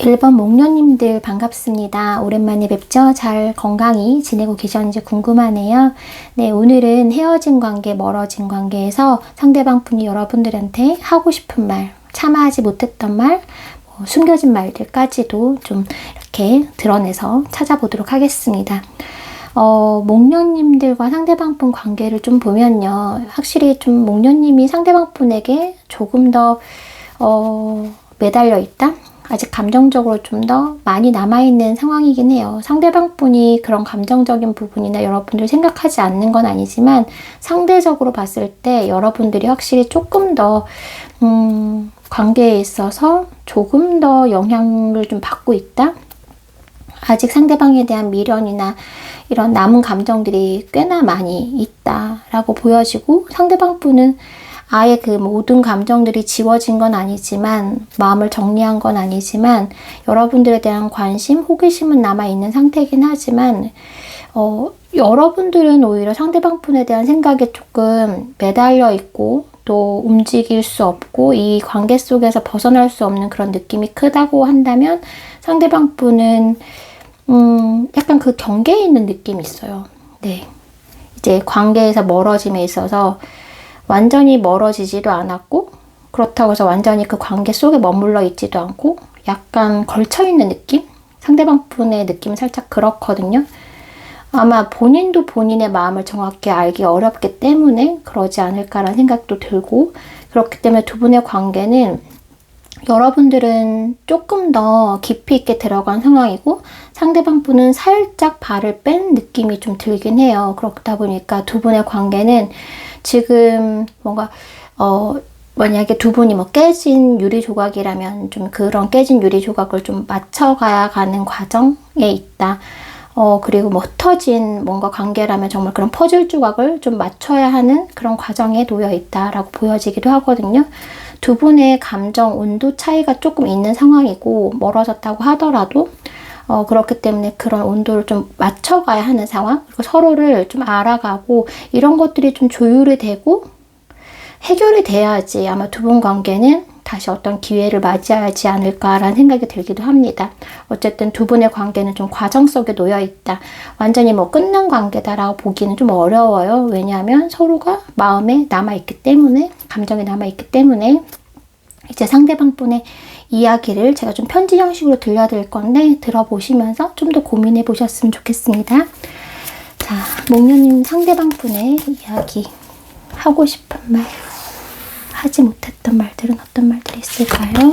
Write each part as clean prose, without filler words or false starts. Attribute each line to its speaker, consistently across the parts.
Speaker 1: 1번 목련님들 반갑습니다. 오랜만에 뵙죠? 잘 건강히 지내고 계셨는지 궁금하네요. 네, 오늘은 헤어진 관계, 멀어진 관계에서 상대방 분이 여러분들한테 하고 싶은 말, 참아하지 못했던 말, 숨겨진 말들까지도 좀 이렇게 드러내서 찾아보도록 하겠습니다. 목련님들과 상대방 분 관계를 좀 보면요. 확실히 좀 목련님이 상대방 분에게 조금 더 매달려 있다? 아직 감정적으로 좀 더 많이 남아있는 상황이긴 해요. 상대방 분이 그런 감정적인 부분이나 여러분들 생각하지 않는 건 아니지만 상대적으로 봤을 때 여러분들이 확실히 조금 더 관계에 있어서 조금 더 영향을 좀 받고 있다? 아직 상대방에 대한 미련이나 이런 남은 감정들이 꽤나 많이 있다라고 보여지고, 상대방 분은 아예 그 모든 감정들이 지워진 건 아니지만, 마음을 정리한 건 아니지만, 여러분들에 대한 관심, 호기심은 남아있는 상태이긴 하지만, 여러분들은 오히려 상대방 분에 대한 생각에 조금 매달려 있고, 또 움직일 수 없고, 이 관계 속에서 벗어날 수 없는 그런 느낌이 크다고 한다면, 상대방 분은 약간 그 경계에 있는 느낌이 있어요. 네. 이제 관계에서 멀어짐에 있어서 완전히 멀어지지도 않았고, 그렇다고 해서 완전히 그 관계 속에 머물러 있지도 않고, 약간 걸쳐있는 느낌? 상대방 분의 느낌은 살짝 그렇거든요. 아마 본인도 본인의 마음을 정확히 알기 어렵기 때문에 그러지 않을까라는 생각도 들고, 그렇기 때문에 두 분의 관계는 여러분들은 조금 더 깊이 있게 들어간 상황이고, 상대방 분은 살짝 발을 뺀 느낌이 좀 들긴 해요. 그렇다 보니까 두 분의 관계는 지금 뭔가 만약에 두 분이 뭐 깨진 유리 조각이라면 좀 그런 깨진 유리 조각을 좀 맞춰가야 가는 과정에 있다. 그리고 뭐 흩어진 뭔가 관계라면 정말 그런 퍼즐 조각을 좀 맞춰야 하는 그런 과정에 놓여 있다라고 보여지기도 하거든요. 두 분의 감정 온도 차이가 조금 있는 상황이고, 멀어졌다고 하더라도 그렇기 때문에 그런 온도를 좀 맞춰가야 하는 상황, 그리고 서로를 좀 알아가고, 이런 것들이 좀 조율이 되고 해결이 돼야지 아마 두 분 관계는 다시 어떤 기회를 맞이하지 않을까라는 생각이 들기도 합니다. 어쨌든 두 분의 관계는 좀 과정 속에 놓여 있다. 완전히 뭐 끝난 관계다라고 보기는 좀 어려워요. 왜냐하면 서로가 마음에 남아있기 때문에, 감정에 남아있기 때문에. 이제 상대방 분의 이야기를 제가 좀 편지 형식으로 들려드릴 건데, 들어보시면서 좀 더 고민해 보셨으면 좋겠습니다. 자, 목련님 상대방 분의 이야기, 하고 싶은 말, 하지 못했던 말들은 어떤 말들이 있을까요?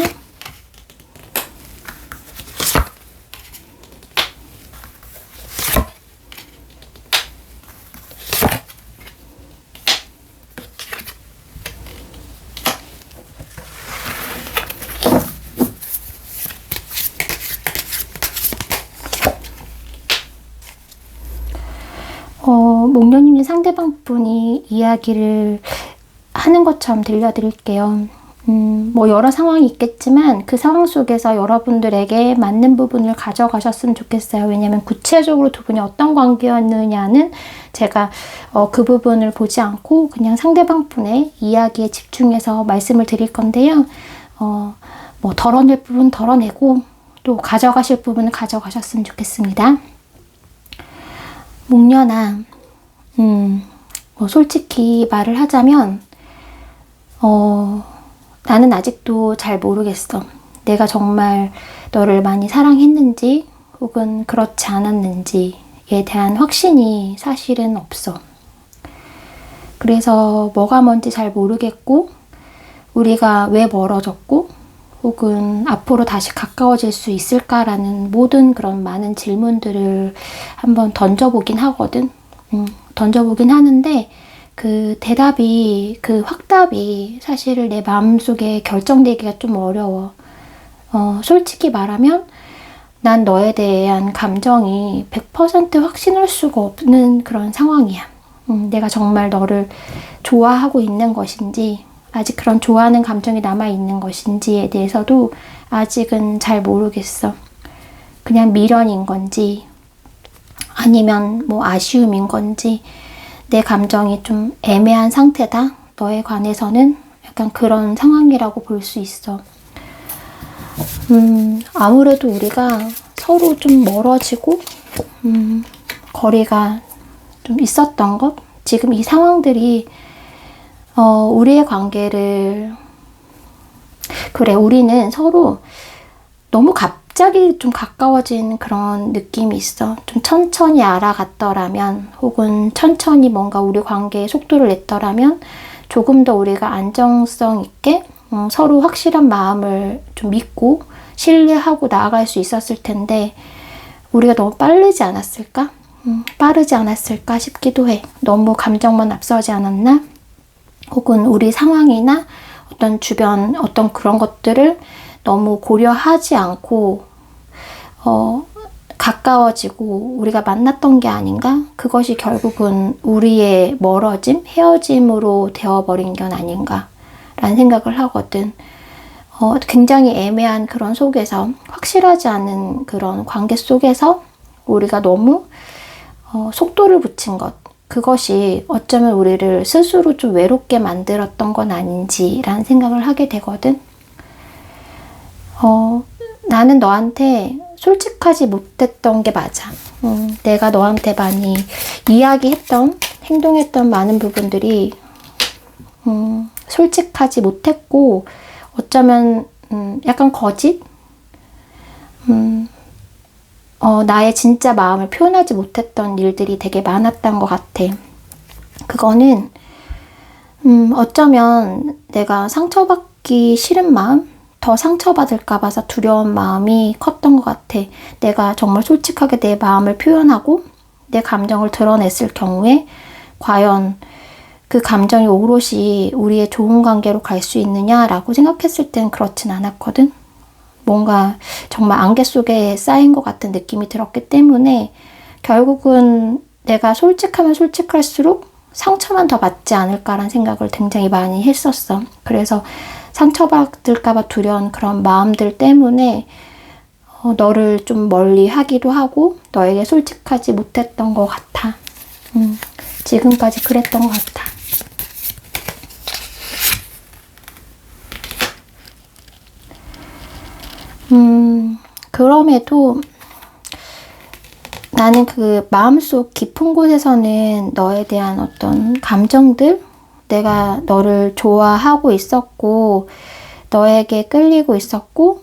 Speaker 1: 목련님 상대방 분이 이야기를 하는 것처럼 들려드릴게요. 뭐 여러 상황이 있겠지만 그 상황 속에서 여러분들에게 맞는 부분을 가져가셨으면 좋겠어요. 왜냐면 구체적으로 두 분이 어떤 관계였느냐는 제가 그 부분을 보지 않고 그냥 상대방 분의 이야기에 집중해서 말씀을 드릴 건데요. 뭐 덜어낼 부분 덜어내고, 또 가져가실 부분은 가져가셨으면 좋겠습니다. 목련아, 뭐 솔직히 말을 하자면 나는 아직도 잘 모르겠어. 내가 정말 너를 많이 사랑했는지 혹은 그렇지 않았는지에 대한 확신이 사실은 없어. 그래서 뭐가 뭔지 잘 모르겠고, 우리가 왜 멀어졌고, 혹은 앞으로 다시 가까워질 수 있을까라는 모든 그런 많은 질문들을 한번 던져보긴 하거든. 던져보긴 하는데, 그 대답이, 그 확답이 사실 내 마음속에 결정되기가 좀 어려워. 솔직히 말하면 난 너에 대한 감정이 100% 확신할 수가 없는 그런 상황이야. 내가 정말 너를 좋아하고 있는 것인지, 아직 그런 좋아하는 감정이 남아있는 것인지에 대해서도 아직은 잘 모르겠어. 그냥 미련인 건지, 아니면 뭐 아쉬움인 건지, 내 감정이 좀 애매한 상태다. 너에 관해서는 약간 그런 상황이라고 볼 수 있어. 아무래도 우리가 서로 좀 멀어지고, 거리가 좀 있었던 것? 지금 이 상황들이, 우리의 관계를, 그래, 우리는 서로 너무 갑자기 좀 가까워진 그런 느낌이 있어. 좀 천천히 알아갔더라면, 혹은 천천히 뭔가 우리 관계에 속도를 냈더라면, 조금 더 우리가 안정성 있게 서로 확실한 마음을 좀 믿고 신뢰하고 나아갈 수 있었을 텐데, 우리가 너무 빠르지 않았을까? 빠르지 않았을까 싶기도 해. 너무 감정만 앞서지 않았나? 혹은 우리 상황이나 어떤 주변 어떤 그런 것들을 너무 고려하지 않고 가까워지고 우리가 만났던 게 아닌가? 그것이 결국은 우리의 멀어짐, 헤어짐으로 되어버린 건 아닌가? 라는 생각을 하거든. 굉장히 애매한 그런 속에서, 확실하지 않은 그런 관계 속에서 우리가 너무 속도를 붙인 것, 그것이 어쩌면 우리를 스스로 좀 외롭게 만들었던 건 아닌지라는 생각을 하게 되거든. 나는 너한테 솔직하지 못했던 게 맞아. 내가 너한테 많이 이야기했던, 행동했던 많은 부분들이 솔직하지 못했고, 어쩌면 약간 거짓? 나의 진짜 마음을 표현하지 못했던 일들이 되게 많았던 것 같아. 그거는 어쩌면 내가 상처받기 싫은 마음? 더 상처받을까 봐서 두려운 마음이 컸던 것 같아. 내가 정말 솔직하게 내 마음을 표현하고 내 감정을 드러냈을 경우에 과연 그 감정이 오롯이 우리의 좋은 관계로 갈 수 있느냐라고 생각했을 땐 그렇진 않았거든. 뭔가 정말 안개 속에 쌓인 것 같은 느낌이 들었기 때문에 결국은 내가 솔직하면 솔직할수록 상처만 더 받지 않을까라는 생각을 굉장히 많이 했었어. 그래서 상처받을까봐 두려운 그런 마음들 때문에 너를 좀 멀리 하기도 하고 너에게 솔직하지 못했던 것 같아. 지금까지 그랬던 것 같아. 그럼에도 나는 그 마음속 깊은 곳에서는 너에 대한 어떤 감정들, 내가 너를 좋아하고 있었고, 너에게 끌리고 있었고,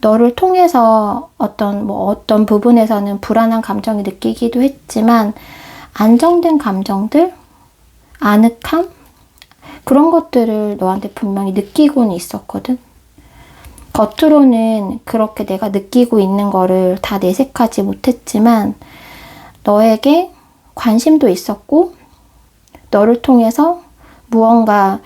Speaker 1: 너를 통해서 어떤 부분에서는 불안한 감정이 느끼기도 했지만, 안정된 감정들, 아늑함, 그런 것들을 너한테 분명히 느끼고는 있었거든. 겉으로는 그렇게 내가 느끼고 있는 거를 다 내색하지 못했지만 너에게 관심도 있었고 너를 통해서 무언가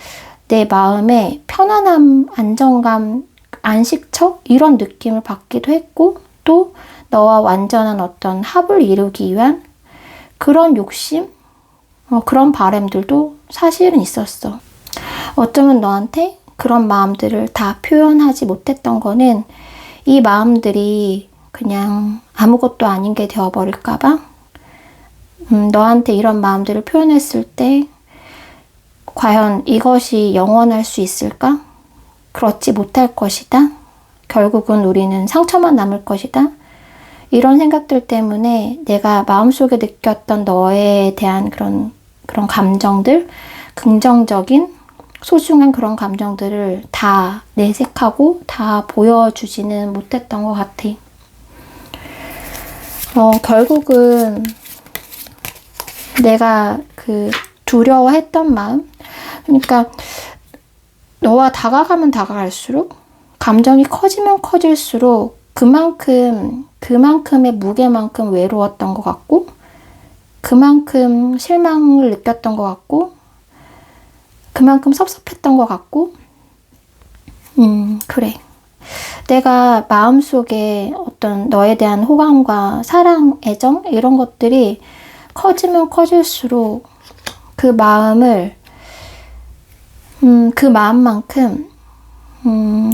Speaker 1: 내 마음에 편안함, 안정감, 안식처 이런 느낌을 받기도 했고 또 너와 완전한 어떤 합을 이루기 위한 그런 욕심, 그런 바람들도 사실은 있었어. 어쩌면 너한테 그런 마음들을 다 표현하지 못했던 거는 이 마음들이 그냥 아무것도 아닌 게 되어버릴까봐 너한테 이런 마음들을 표현했을 때 과연 이것이 영원할 수 있을까? 그렇지 못할 것이다. 결국은 우리는 상처만 남을 것이다. 이런 생각들 때문에 내가 마음속에 느꼈던 너에 대한 그런 감정들, 긍정적인 소중한 그런 감정들을 다 내색하고 다 보여주지는 못했던 것 같아. 결국은 내가 그 두려워했던 마음, 그러니까 너와 다가가면 다가갈수록 감정이 커지면 커질수록 그만큼의 무게만큼 외로웠던 것 같고 그만큼 실망을 느꼈던 것 같고 그만큼 섭섭했던 것 같고 그래. 내가 마음속에 어떤 너에 대한 호감과 사랑, 애정 이런 것들이 커지면 커질수록 그 마음을 그 마음만큼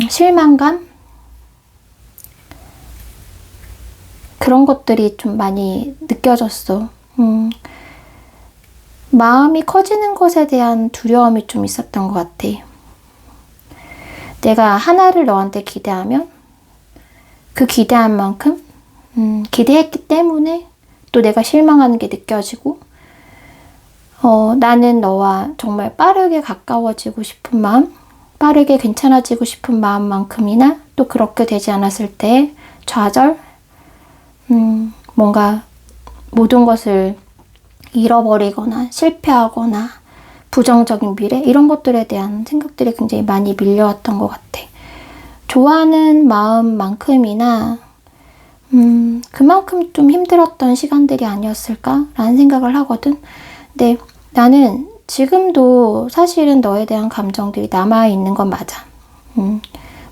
Speaker 1: 실망감 그런 것들이 좀 많이 느껴졌어. 마음이 커지는 것에 대한 두려움이 좀 있었던 것 같아. 내가 하나를 너한테 기대하면 그 기대한 만큼 기대했기 때문에 또 내가 실망하는 게 느껴지고 나는 너와 정말 빠르게 가까워지고 싶은 마음, 빠르게 괜찮아지고 싶은 마음만큼이나 또 그렇게 되지 않았을 때 좌절, 뭔가 모든 것을 잃어버리거나 실패하거나 부정적인 미래 이런 것들에 대한 생각들이 굉장히 많이 밀려왔던 것 같아. 좋아하는 마음만큼이나 그만큼 좀 힘들었던 시간들이 아니었을까라는 생각을 하거든. 근데 나는 지금도 사실은 너에 대한 감정들이 남아있는 건 맞아.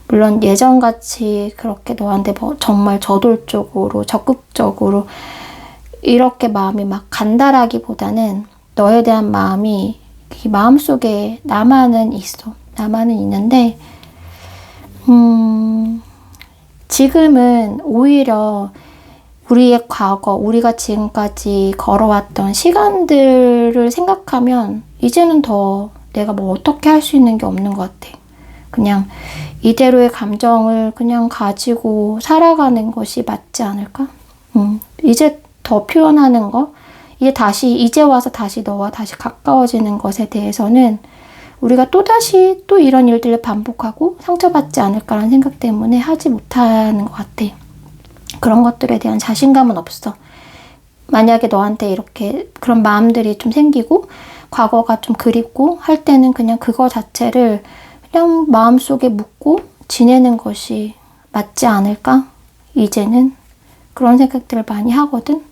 Speaker 1: 물론 예전같이 그렇게 너한테 뭐 정말 저돌적으로 적극적으로 이렇게 마음이 막 간다라기보다는 너에 대한 마음이 이 마음속에 남아는 있어. 남아는 있는데 지금은 오히려 우리의 과거, 우리가 지금까지 걸어왔던 시간들을 생각하면 이제는 더 내가 뭐 어떻게 할 수 있는 게 없는 것 같아. 그냥 이대로의 감정을 그냥 가지고 살아가는 것이 맞지 않을까? 이제 더 표현하는 거, 이제 와서 다시 너와 다시 가까워지는 것에 대해서는 우리가 또다시 또 이런 일들을 반복하고 상처받지 않을까라는 생각 때문에 하지 못하는 것 같아. 그런 것들에 대한 자신감은 없어. 만약에 너한테 이렇게 그런 마음들이 좀 생기고 과거가 좀 그립고 할 때는 그냥 그거 자체를 그냥 마음속에 묻고 지내는 것이 맞지 않을까? 이제는 그런 생각들을 많이 하거든.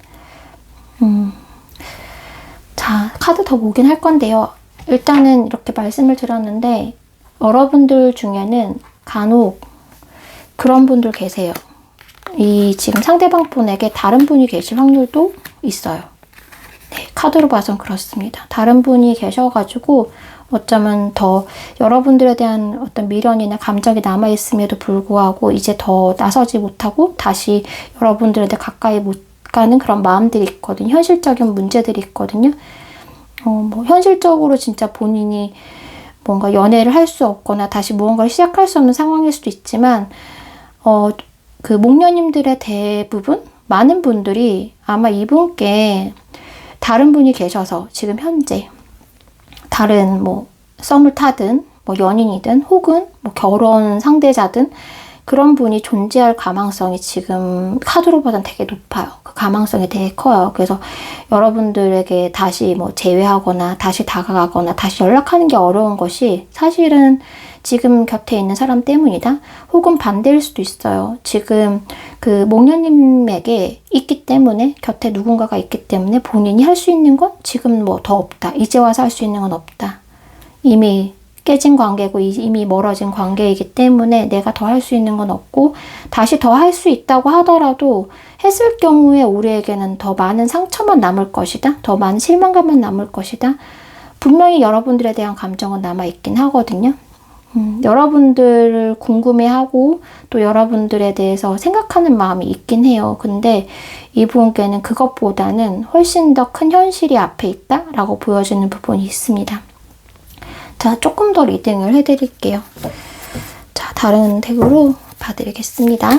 Speaker 1: 자, 카드 더 보긴 할 건데요. 일단은 이렇게 말씀을 드렸는데 여러분들 중에는 간혹 그런 분들 계세요. 이 지금 상대방 분에게 다른 분이 계실 확률도 있어요. 네, 카드로 봐선 그렇습니다. 다른 분이 계셔가지고 어쩌면 더 여러분들에 대한 어떤 미련이나 감정이 남아있음에도 불구하고 이제 더 나서지 못하고 다시 여러분들한테 가까이 못 가는 그런 마음들이 있거든요. 현실적인 문제들이 있거든요. 뭐 현실적으로 진짜 본인이 뭔가 연애를 할 수 없거나 다시 무언가를 시작할 수 없는 상황일 수도 있지만 그 목녀님들의 대부분 많은 분들이 아마 이분께 다른 분이 계셔서 지금 현재 다른 뭐 썸을 타든 뭐 연인이든 혹은 뭐 결혼 상대자든 그런 분이 존재할 가망성이 지금 카드로 봐선 되게 높아요. 그 가망성이 되게 커요. 그래서 여러분들에게 다시 뭐 재회하거나 다시 다가가거나 다시 연락하는 게 어려운 것이 사실은 지금 곁에 있는 사람 때문이다. 혹은 반대일 수도 있어요. 지금 그 목녀님에게 있기 때문에 곁에 누군가가 있기 때문에 본인이 할 수 있는 건 지금 뭐 더 없다. 이제 와서 할 수 있는 건 없다. 이미 깨진 관계고 이미 멀어진 관계이기 때문에 내가 더 할 수 있는 건 없고 다시 더 할 수 있다고 하더라도 했을 경우에 우리에게는 더 많은 상처만 남을 것이다. 더 많은 실망감만 남을 것이다. 분명히 여러분들에 대한 감정은 남아있긴 하거든요. 여러분들을 궁금해하고 또 여러분들에 대해서 생각하는 마음이 있긴 해요. 근데 이분께는 그것보다는 훨씬 더 큰 현실이 앞에 있다라고 보여지는 부분이 있습니다. 자, 조금 더 리딩을 해드릴게요. 자, 다른 덱으로 봐드리겠습니다.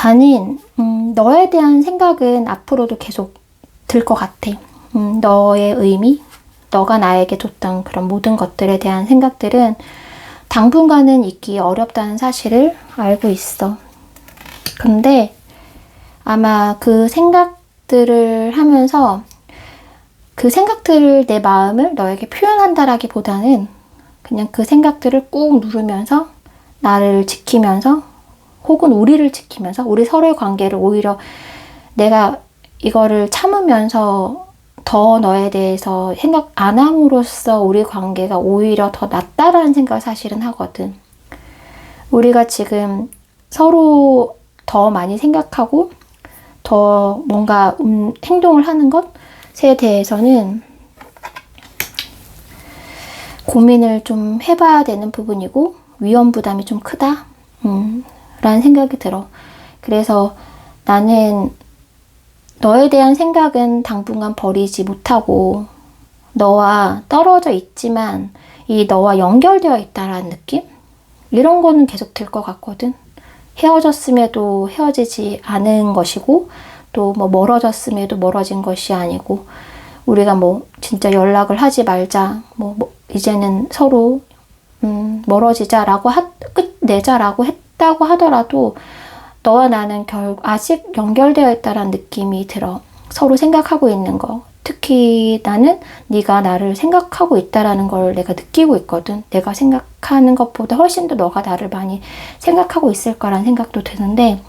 Speaker 1: 나는 너에 대한 생각은 앞으로도 계속 들 것 같아. 너의 의미, 너가 나에게 줬던 그런 모든 것들에 대한 생각들은 당분간은 잊기 어렵다는 사실을 알고 있어. 근데 아마 그 생각들을 하면서 그 생각들을 내 마음을 너에게 표현한다라기보다는 그냥 그 생각들을 꾹 누르면서 나를 지키면서 혹은 우리를 지키면서 우리 서로의 관계를 오히려 내가 이거를 참으면서 더 너에 대해서 생각 안 함으로써 우리 관계가 오히려 더 낫다라는 생각을 사실은 하거든. 우리가 지금 서로 더 많이 생각하고 더 뭔가 행동을 하는 것에 대해서는 고민을 좀 해봐야 되는 부분이고 위험 부담이 좀 크다 라는 생각이 들어. 그래서 나는 너에 대한 생각은 당분간 버리지 못하고 너와 떨어져 있지만 이 너와 연결되어 있다라는 느낌? 이런 거는 계속 들 것 같거든. 헤어졌음에도 헤어지지 않은 것이고 또 뭐 멀어졌음에도 멀어진 것이 아니고 우리가 뭐 진짜 연락을 하지 말자 뭐 이제는 서로 멀어지자라고 끝내자라고 했다고 하더라도 너와 나는 결국 아직 연결되어 있다는 느낌이 들어. 서로 생각하고 있는 거. 특히 나는 네가 나를 생각하고 있다라는 걸 내가 느끼고 있거든. 내가 생각하는 것보다 훨씬 더 너가 나를 많이 생각하고 있을 거라는 생각도 드는데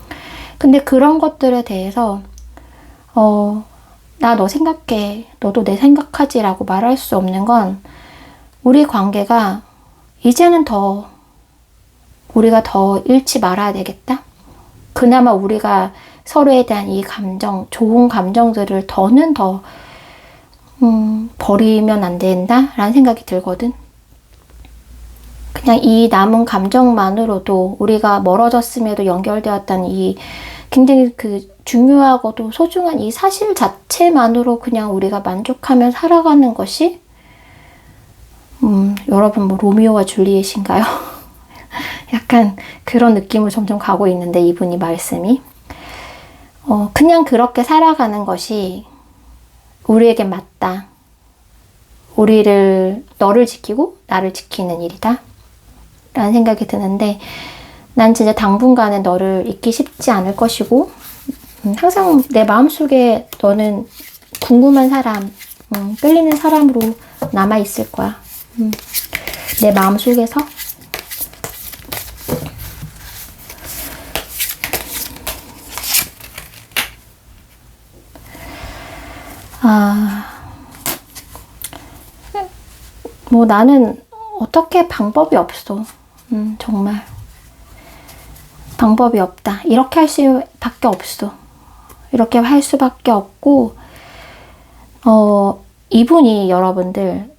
Speaker 1: 근데 그런 것들에 대해서 나 너 생각해. 너도 내 생각하지라고 말할 수 없는 건 우리 관계가 이제는 우리가 더 잃지 말아야 되겠다. 그나마 우리가 서로에 대한 이 감정, 좋은 감정들을 더 버리면 안 된다라는 생각이 들거든. 그냥 이 남은 감정만으로도 우리가 멀어졌음에도 연결되었다는 이 굉장히 그 중요하고도 소중한 이 사실 자체만으로 그냥 우리가 만족하며 살아가는 것이 여러분 뭐 로미오와 줄리엣인가요? 약간 그런 느낌을 점점 가고 있는데 이분이 말씀이 그냥 그렇게 살아가는 것이 우리에게 맞다. 너를 지키고 나를 지키는 일이다. 라는 생각이 드는데 난 진짜 당분간은 너를 잊기 쉽지 않을 것이고 항상 내 마음속에 너는 궁금한 사람, 끌리는 사람으로 남아있을 거야. 내 마음속에서 뭐 나는 어떻게 방법이 없어. 정말 방법이 없다. 이렇게 할 수밖에 없어. 이렇게 할 수밖에 없고 이분이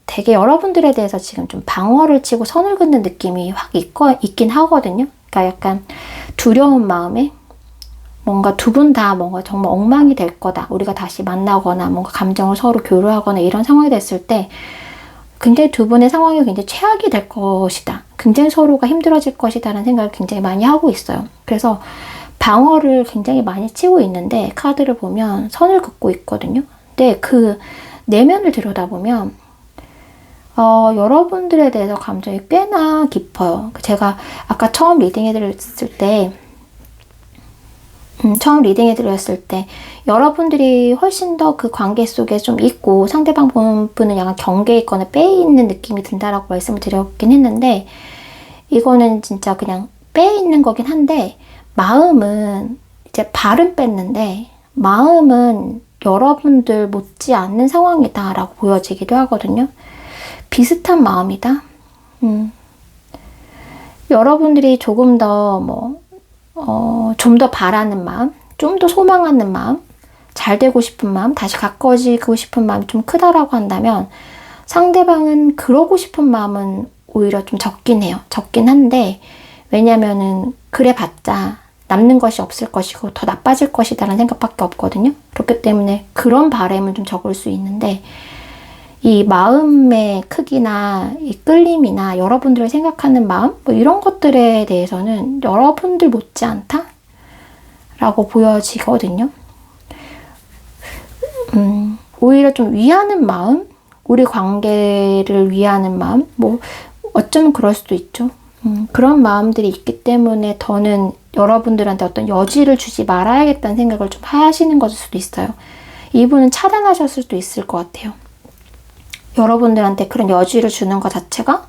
Speaker 1: 되게 여러분들에 대해서 지금 좀 방어를 치고 선을 긋는 느낌이 확 있긴 하거든요. 그러니까 약간 두려운 마음에 뭔가 두 분 다 뭔가 정말 엉망이 될 거다. 우리가 다시 만나거나 뭔가 감정을 서로 교류하거나 이런 상황이 됐을 때 굉장히 두 분의 상황이 굉장히 최악이 될 것이다. 굉장히 서로가 힘들어질 것이다 라는 생각을 굉장히 많이 하고 있어요. 그래서 방어를 굉장히 많이 치고 있는데 카드를 보면 선을 긋고 있거든요. 근데 그 내면을 들여다보면 여러분들에 대해서 감정이 꽤나 깊어요. 제가 아까 처음 리딩해드렸을 때 여러분들이 훨씬 더 그 관계 속에 좀 있고 상대방 분은 약간 경계에 있거나 빼 있는 느낌이 든다라고 말씀을 드렸긴 했는데 이거는 진짜 그냥 빼 있는 거긴 한데 마음은 이제 발은 뺐는데 마음은 여러분들 못지 않는 상황이다 라고 보여지기도 하거든요. 비슷한 마음이다. 여러분들이 조금 더 좀 더 바라는 마음, 좀 더 소망하는 마음, 잘 되고 싶은 마음, 다시 가까워지고 싶은 마음이 좀 크다라고 한다면 상대방은 그러고 싶은 마음은 오히려 좀 적긴 해요. 적긴 한데 왜냐면은 그래봤자 남는 것이 없을 것이고 더 나빠질 것이다 라는 생각밖에 없거든요. 그렇기 때문에 그런 바람은 좀 적을 수 있는데 이 마음의 크기나 이 끌림이나 여러분들을 생각하는 마음 뭐 이런 것들에 대해서는 여러분들 못지않다 라고 보여지거든요. 오히려 좀 위하는 마음, 우리 관계를 위하는 마음, 뭐 어쩌면 그럴 수도 있죠. 그런 마음들이 있기 때문에 더는 여러분들한테 어떤 여지를 주지 말아야겠다는 생각을 좀 하시는 것일 수도 있어요. 이분은 차단하셨을 수도 있을 것 같아요. 여러분들한테 그런 여지를 주는 것 자체가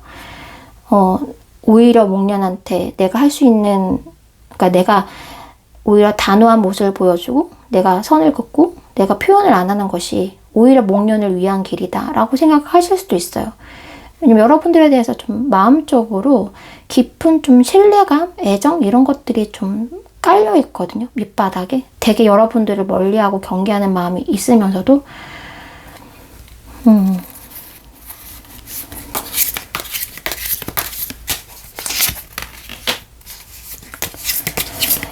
Speaker 1: 오히려 목련한테 내가 할 수 있는, 그러니까 내가 오히려 단호한 모습을 보여주고 내가 선을 긋고 내가 표현을 안 하는 것이 오히려 목련을 위한 길이다라고 생각하실 수도 있어요. 왜냐면 여러분들에 대해서 좀 마음적으로 깊은 좀 신뢰감, 애정 이런 것들이 좀 깔려 있거든요. 밑바닥에. 되게 여러분들을 멀리하고 경계하는 마음이 있으면서도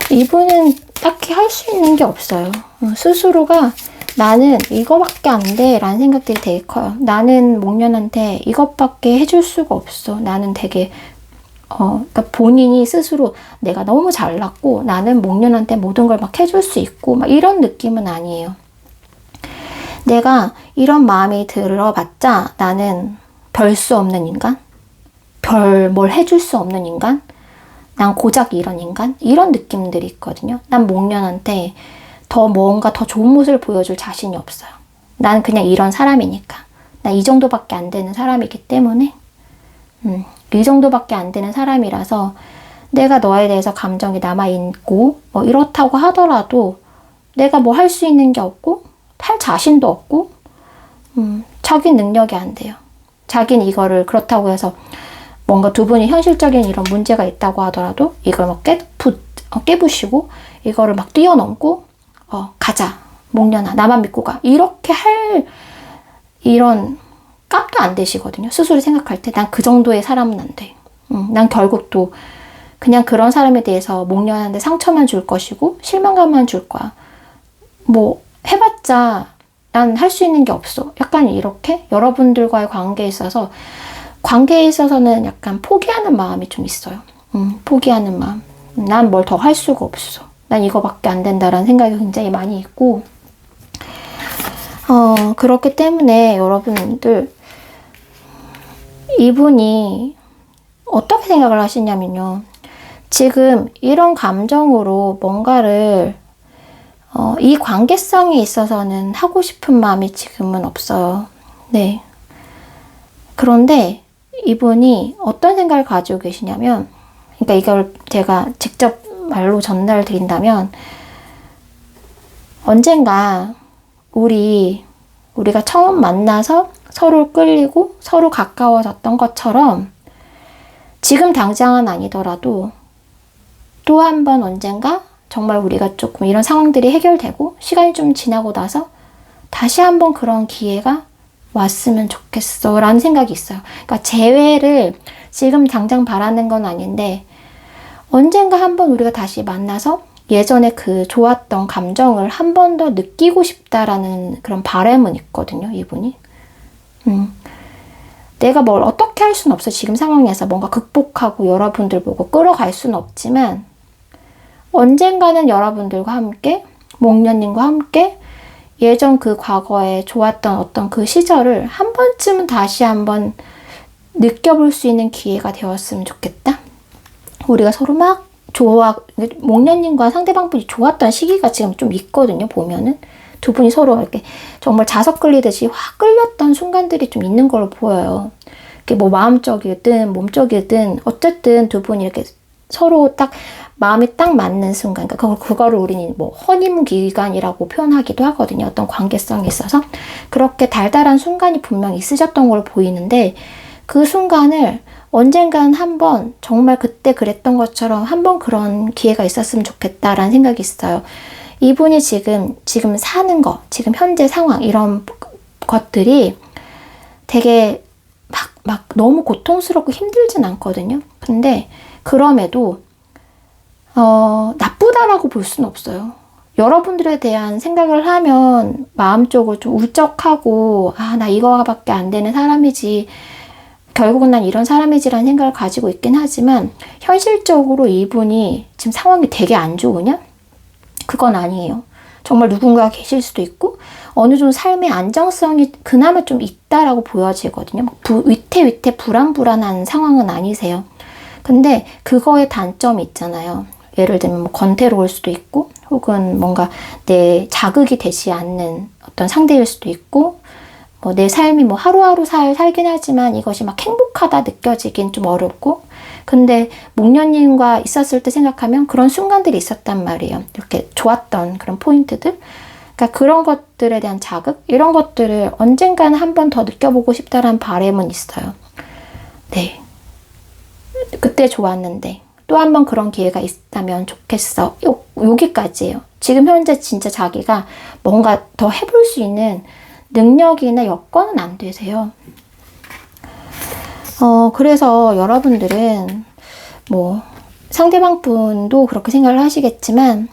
Speaker 1: 이분은 딱히 할 수 있는 게 없어요. 스스로가 나는 이거밖에 안 돼 라는 생각들이 되게 커요. 나는 목련한테 이것밖에 해줄 수가 없어. 나는 되게 그러니까 본인이 스스로 내가 너무 잘났고 나는 목련한테 모든 걸 막 해줄 수 있고 막 이런 느낌은 아니에요. 내가 이런 마음이 들어봤자 나는 별 수 없는 인간? 별 뭘 해줄 수 없는 인간? 난 고작 이런 인간? 이런 느낌들이 있거든요. 난 목련한테 더 뭔가 더 좋은 모습을 보여줄 자신이 없어요. 나는 그냥 이런 사람이니까. 나 이 정도밖에 안 되는 사람이기 때문에 이 정도밖에 안 되는 사람이라서 내가 너에 대해서 감정이 남아있고 뭐 이렇다고 하더라도 내가 뭐 할 수 있는 게 없고 할 자신도 없고 자기 능력이 안 돼요. 자기는 이거를 그렇다고 해서 뭔가 두 분이 현실적인 이런 문제가 있다고 하더라도 이걸 막 깨부시고 이거를 막 뛰어넘고 가자 목련아 나만 믿고 가 이렇게 할 이런 값도 안 되시거든요. 스스로 생각할 때 난 그 정도의 사람은 안 돼. 난 결국 또 그냥 그런 사람에 대해서 목련한테 상처만 줄 것이고 실망감만 줄 거야. 뭐 해봤자 난 할 수 있는 게 없어. 약간 이렇게 여러분들과의 관계에 있어서는 약간 포기하는 마음이 좀 있어요. 포기하는 마음. 난 뭘 더 할 수가 없어. 난 이거밖에 안 된다라는 생각이 굉장히 많이 있고 그렇기 때문에 여러분들 이분이 어떻게 생각을 하시냐면요. 지금 이런 감정으로 뭔가를 이 관계성에 있어서는 하고 싶은 마음이 지금은 없어요. 네. 그런데 이분이 어떤 생각을 가지고 계시냐면 그러니까 이걸 제가 직접 말로 전달 드린다면 언젠가 우리가 처음 만나서 서로 끌리고 서로 가까워졌던 것처럼 지금 당장은 아니더라도 또 한 번 언젠가 정말 우리가 조금 이런 상황들이 해결되고 시간이 좀 지나고 나서 다시 한번 그런 기회가 왔으면 좋겠어 라는 생각이 있어요. 그러니까 재회를 지금 당장 바라는 건 아닌데 언젠가 한번 우리가 다시 만나서 예전에 그 좋았던 감정을 한 번 더 느끼고 싶다라는 그런 바람은 있거든요, 이분이. 내가 뭘 어떻게 할 수는 없어. 지금 상황에서 뭔가 극복하고 여러분들 보고 끌어갈 수는 없지만 언젠가는 여러분들과 함께 목련님과 함께 예전 그 과거에 좋았던 어떤 그 시절을 한 번쯤은 다시 한번 느껴볼 수 있는 기회가 되었으면 좋겠다. 우리가 서로 막 목련님과 상대방분이 좋았던 시기가 지금 좀 있거든요, 보면은. 두 분이 서로 이렇게 정말 자석 끌리듯이 확 끌렸던 순간들이 좀 있는 걸로 보여요. 이게 뭐 마음적이든 몸적이든 어쨌든 두 분이 이렇게 서로 딱 마음이 딱 맞는 순간, 그러니까 그거를 우리는 뭐 허니문 기간이라고 표현하기도 하거든요. 어떤 관계성에 있어서 그렇게 달달한 순간이 분명 있으셨던 걸로 보이는데 그 순간을 언젠간 한번 정말 그때 그랬던 것처럼 한번 그런 기회가 있었으면 좋겠다라는 생각이 있어요. 이분이 지금 사는 거, 지금 현재 상황 이런 것들이 되게 막 너무 고통스럽고 힘들진 않거든요. 근데 그럼에도 나쁘다라고 볼 수는 없어요. 여러분들에 대한 생각을 하면 마음적으로 좀 울적하고 나 이거밖에 안 되는 사람이지 결국은 난 이런 사람이지라는 생각을 가지고 있긴 하지만 현실적으로 이분이 지금 상황이 되게 안 좋으냐? 그건 아니에요. 정말 누군가 계실 수도 있고 어느 정도 삶의 안정성이 그나마 좀 있다라고 보여지거든요. 위태위태 불안불안한 상황은 아니세요. 근데 그거의 단점이 있잖아요. 예를 들면 뭐 권태로울 수도 있고 혹은 뭔가 내 자극이 되지 않는 어떤 상대일 수도 있고 뭐 내 삶이 뭐 하루하루 살긴 하지만 이것이 막 행복하다 느껴지긴 좀 어렵고 근데 목련님과 있었을 때 생각하면 그런 순간들이 있었단 말이에요. 이렇게 좋았던 그런 포인트들. 그러니까 그런 것들에 대한 자극? 이런 것들을 언젠가는 한 번 더 느껴보고 싶다라는 바람은 있어요. 네. 그때 좋았는데 또 한 번 그런 기회가 있다면 좋겠어. 여기까지예요. 지금 현재 진짜 자기가 뭔가 더 해볼 수 있는 능력이나 여건은 안 되세요. 그래서 여러분들은 뭐 상대방 분도 그렇게 생각을 하시겠지만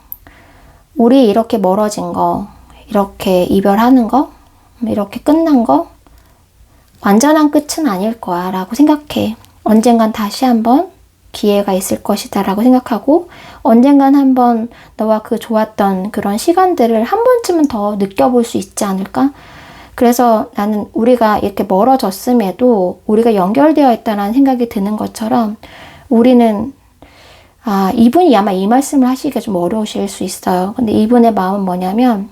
Speaker 1: 우리 이렇게 멀어진 거, 이렇게 이별하는 거, 이렇게 끝난 거 완전한 끝은 아닐 거야 라고 생각해. 언젠간 다시 한번 기회가 있을 것이다 라고 생각하고 언젠간 한번 너와 그 좋았던 그런 시간들을 한 번쯤은 더 느껴볼 수 있지 않을까? 그래서 나는 우리가 이렇게 멀어졌음에도 우리가 연결되어 있다는 생각이 드는 것처럼 우리는 이분이 아마 이 말씀을 하시기가 좀 어려우실 수 있어요. 근데 이분의 마음은 뭐냐면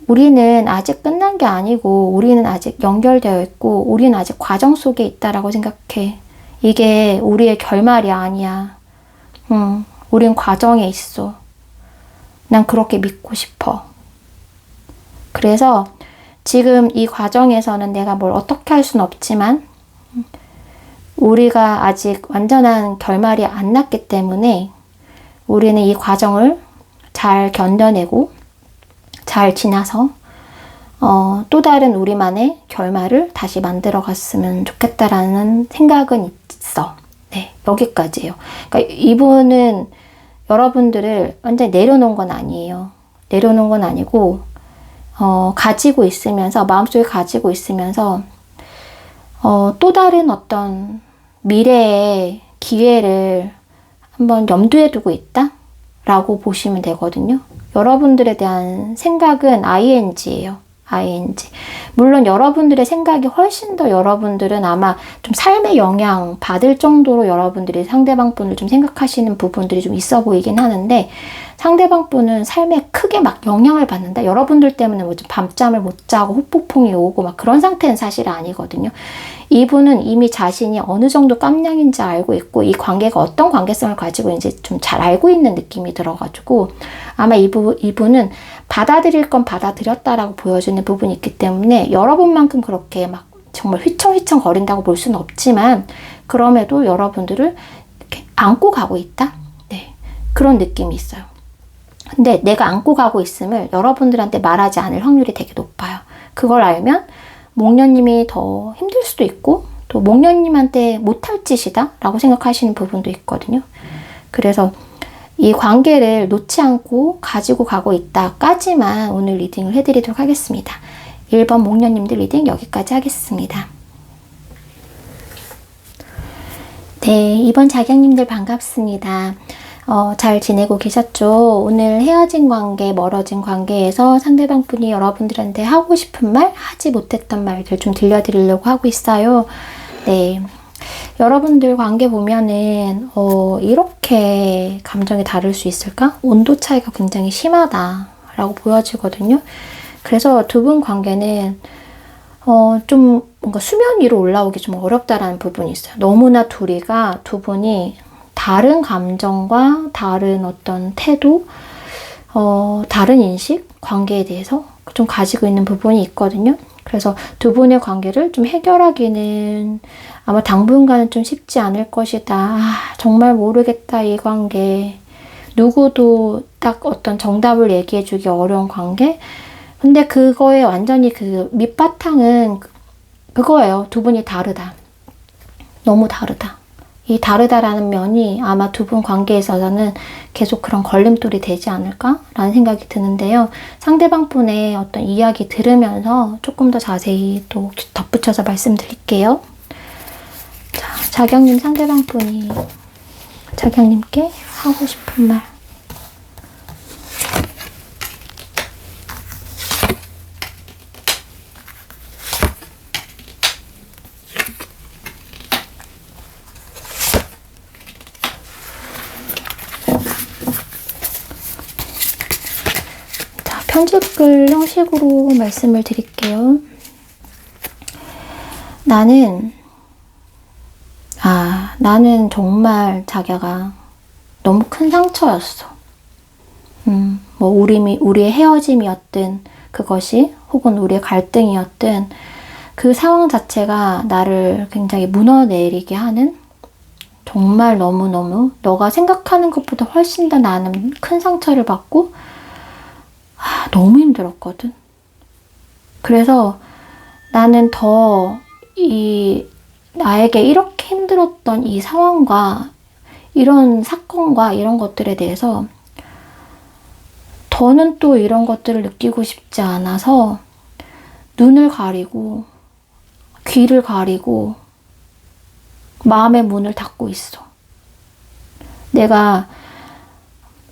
Speaker 1: 우리는 아직 끝난 게 아니고 우리는 아직 연결되어 있고 우리는 아직 과정 속에 있다라고 생각해. 이게 우리의 결말이 아니야. 우린 과정에 있어. 난 그렇게 믿고 싶어. 그래서 지금 이 과정에서는 내가 뭘 어떻게 할 수는 없지만 우리가 아직 완전한 결말이 안 났기 때문에 우리는 이 과정을 잘 견뎌내고 잘 지나서 또 다른 우리만의 결말을 다시 만들어 갔으면 좋겠다라는 생각은 있어. 네, 여기까지예요. 그러니까 이분은 여러분들을 완전히 내려놓은 건 아니에요. 내려놓은 건 아니고 가지고 있으면서 마음속에 가지고 있으면서 또 다른 어떤 미래의 기회를 한번 염두에 두고 있다? 라고 보시면 되거든요. 여러분들에 대한 생각은 ING예요. ING. 물론 여러분들의 생각이 훨씬 더 여러분들은 아마 좀 삶의 영향 받을 정도로 여러분들이 상대방 분을 좀 생각하시는 부분들이 좀 있어 보이긴 하는데 상대방 분은 삶에 크게 막 영향을 받는다. 여러분들 때문에 뭐 좀 밤잠을 못 자고 후폭풍이 오고 막 그런 상태는 사실 아니거든요. 이분은 이미 자신이 어느 정도 깜냥인지 알고 있고 이 관계가 어떤 관계성을 가지고 이제 좀 잘 알고 있는 느낌이 들어가지고 아마 이분은 받아들일 건 받아들였다라고 보여주는 부분이 있기 때문에 여러분만큼 그렇게 막 정말 휘청휘청 거린다고 볼 수는 없지만 그럼에도 여러분들을 이렇게 안고 가고 있다? 네, 그런 느낌이 있어요. 근데 내가 안고 가고 있음을 여러분들한테 말하지 않을 확률이 되게 높아요. 그걸 알면 목련님이 더 힘들 수도 있고 또 목련님한테 못할 짓이다 라고 생각하시는 부분도 있거든요. 그래서 이 관계를 놓지 않고 가지고 가고 있다까지만 오늘 리딩을 해드리도록 하겠습니다. 1번 목련님들 리딩 여기까지 하겠습니다. 네, 2번 자경님들 반갑습니다. 잘 지내고 계셨죠? 오늘 헤어진 관계, 멀어진 관계에서 상대방 분이 여러분들한테 하고 싶은 말, 하지 못했던 말들 좀 들려드리려고 하고 있어요. 네. 여러분들 관계 보면은, 이렇게 감정이 다를 수 있을까? 온도 차이가 굉장히 심하다라고 보여지거든요. 그래서 두 분 관계는, 좀 뭔가 수면 위로 올라오기 좀 어렵다라는 부분이 있어요. 너무나 두 분이 다른 감정과 다른 어떤 태도, 다른 인식, 관계에 대해서 좀 가지고 있는 부분이 있거든요. 그래서 두 분의 관계를 좀 해결하기는 아마 당분간은 좀 쉽지 않을 것이다. 정말 모르겠다, 이 관계. 누구도 딱 어떤 정답을 얘기해주기 어려운 관계? 근데 그거에 완전히 그 밑바탕은 그거예요. 두 분이 다르다. 너무 다르다. 이 다르다라는 면이 아마 두 분 관계에서는 계속 그런 걸림돌이 되지 않을까라는 생각이 드는데요. 상대방 분의 어떤 이야기 들으면서 조금 더 자세히 또 덧붙여서 말씀드릴게요. 자, 자경님 상대방 분이 자경님께 하고 싶은 말. 편집글 형식으로 말씀을 드릴게요. 나는 정말 자기가 너무 큰 상처였어. 뭐 우리의 헤어짐이었든 그것이 혹은 우리의 갈등이었든 그 상황 자체가 나를 굉장히 무너내리게 하는 정말 너무너무 너가 생각하는 것보다 훨씬 더 나는 큰 상처를 받고 너무 힘들었거든. 그래서 나는 더 나에게 이렇게 힘들었던 이 상황과 이런 사건과 이런 것들에 대해서 더는 또 이런 것들을 느끼고 싶지 않아서 눈을 가리고 귀를 가리고 마음의 문을 닫고 있어. 내가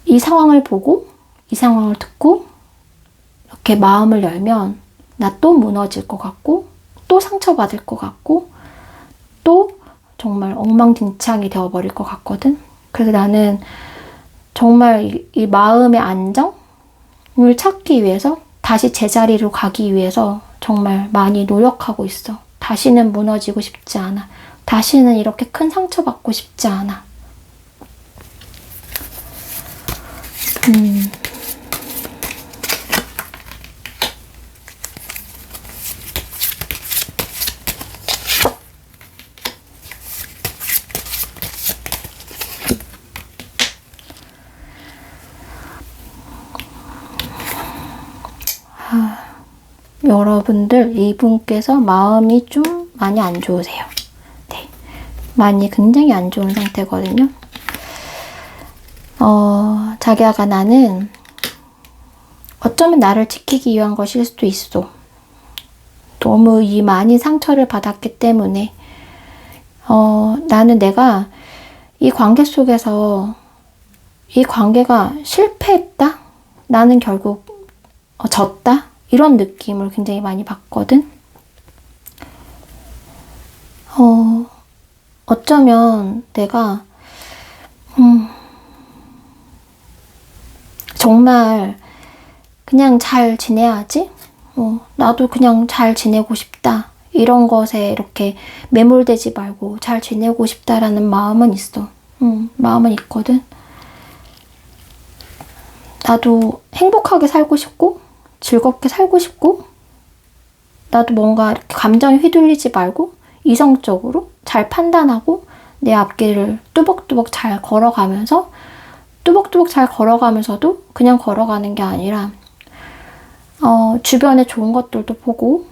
Speaker 1: 이 상황을 보고 이 상황을 듣고 이렇게 마음을 열면 나 또 무너질 것 같고 또 상처받을 것 같고 또 정말 엉망진창이 되어버릴 것 같거든. 그래서 나는 정말 이 마음의 안정을 찾기 위해서 다시 제자리로 가기 위해서 정말 많이 노력하고 있어. 다시는 무너지고 싶지 않아. 다시는 이렇게 큰 상처받고 싶지 않아. 여러분들 이분께서 마음이 좀 많이 안 좋으세요. 네, 많이 굉장히 안 좋은 상태거든요. 자기야가 나는 어쩌면 나를 지키기 위한 것일 수도 있어. 너무 이 많이 상처를 받았기 때문에 나는 내가 이 관계 속에서 이 관계가 실패했다? 나는 결국 졌다? 이런 느낌을 굉장히 많이 받거든. 어쩌면 내가 정말 그냥 잘 지내야지? 나도 그냥 잘 지내고 싶다. 이런 것에 이렇게 매몰되지 말고 잘 지내고 싶다라는 마음은 있어. 마음은 있거든. 나도 행복하게 살고 싶고 즐겁게 살고 싶고 나도 뭔가 이렇게 감정에 휘둘리지 말고 이성적으로 잘 판단하고 내 앞길을 뚜벅뚜벅 잘 걸어가면서 뚜벅뚜벅 잘 걸어가면서도 그냥 걸어가는 게 아니라 주변에 좋은 것들도 보고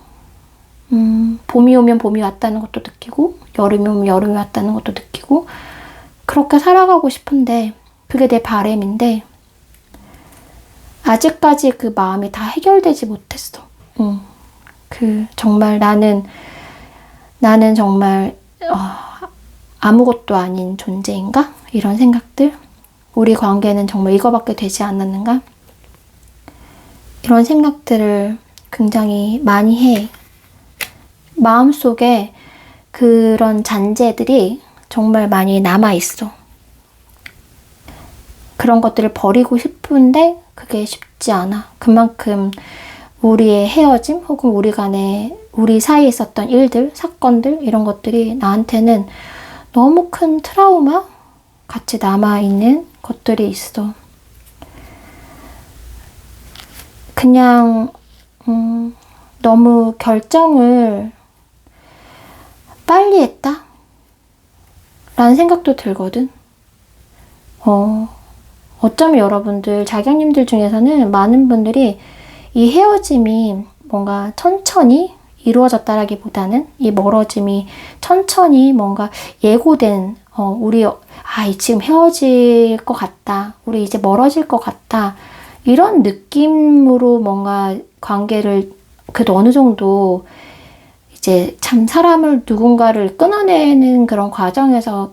Speaker 1: 봄이 오면 봄이 왔다는 것도 느끼고 여름이 오면 여름이 왔다는 것도 느끼고 그렇게 살아가고 싶은데 그게 내 바람인데 아직까지 그 마음이 다 해결되지 못했어. 정말 나는 정말 아무것도 아닌 존재인가? 이런 생각들. 우리 관계는 정말 이거밖에 되지 않았는가? 이런 생각들을 굉장히 많이 해. 마음속에 그런 잔재들이 정말 많이 남아있어. 그런 것들을 버리고 싶은데 그게 쉽지 않아. 그만큼 우리의 헤어짐 혹은 우리 사이에 있었던 일들, 사건들 이런 것들이 나한테는 너무 큰 트라우마 같이 남아있는 것들이 있어. 그냥 너무 결정을 빨리 했다? 라는 생각도 들거든. 어쩌면 여러분들, 자경님들 중에서는 많은 분들이 이 헤어짐이 뭔가 천천히 이루어졌다라기보다는 이 멀어짐이 천천히 뭔가 예고된 우리 지금 헤어질 것 같다. 우리 이제 멀어질 것 같다. 이런 느낌으로 뭔가 관계를 그래도 어느 정도 이제 참 사람을 누군가를 끊어내는 그런 과정에서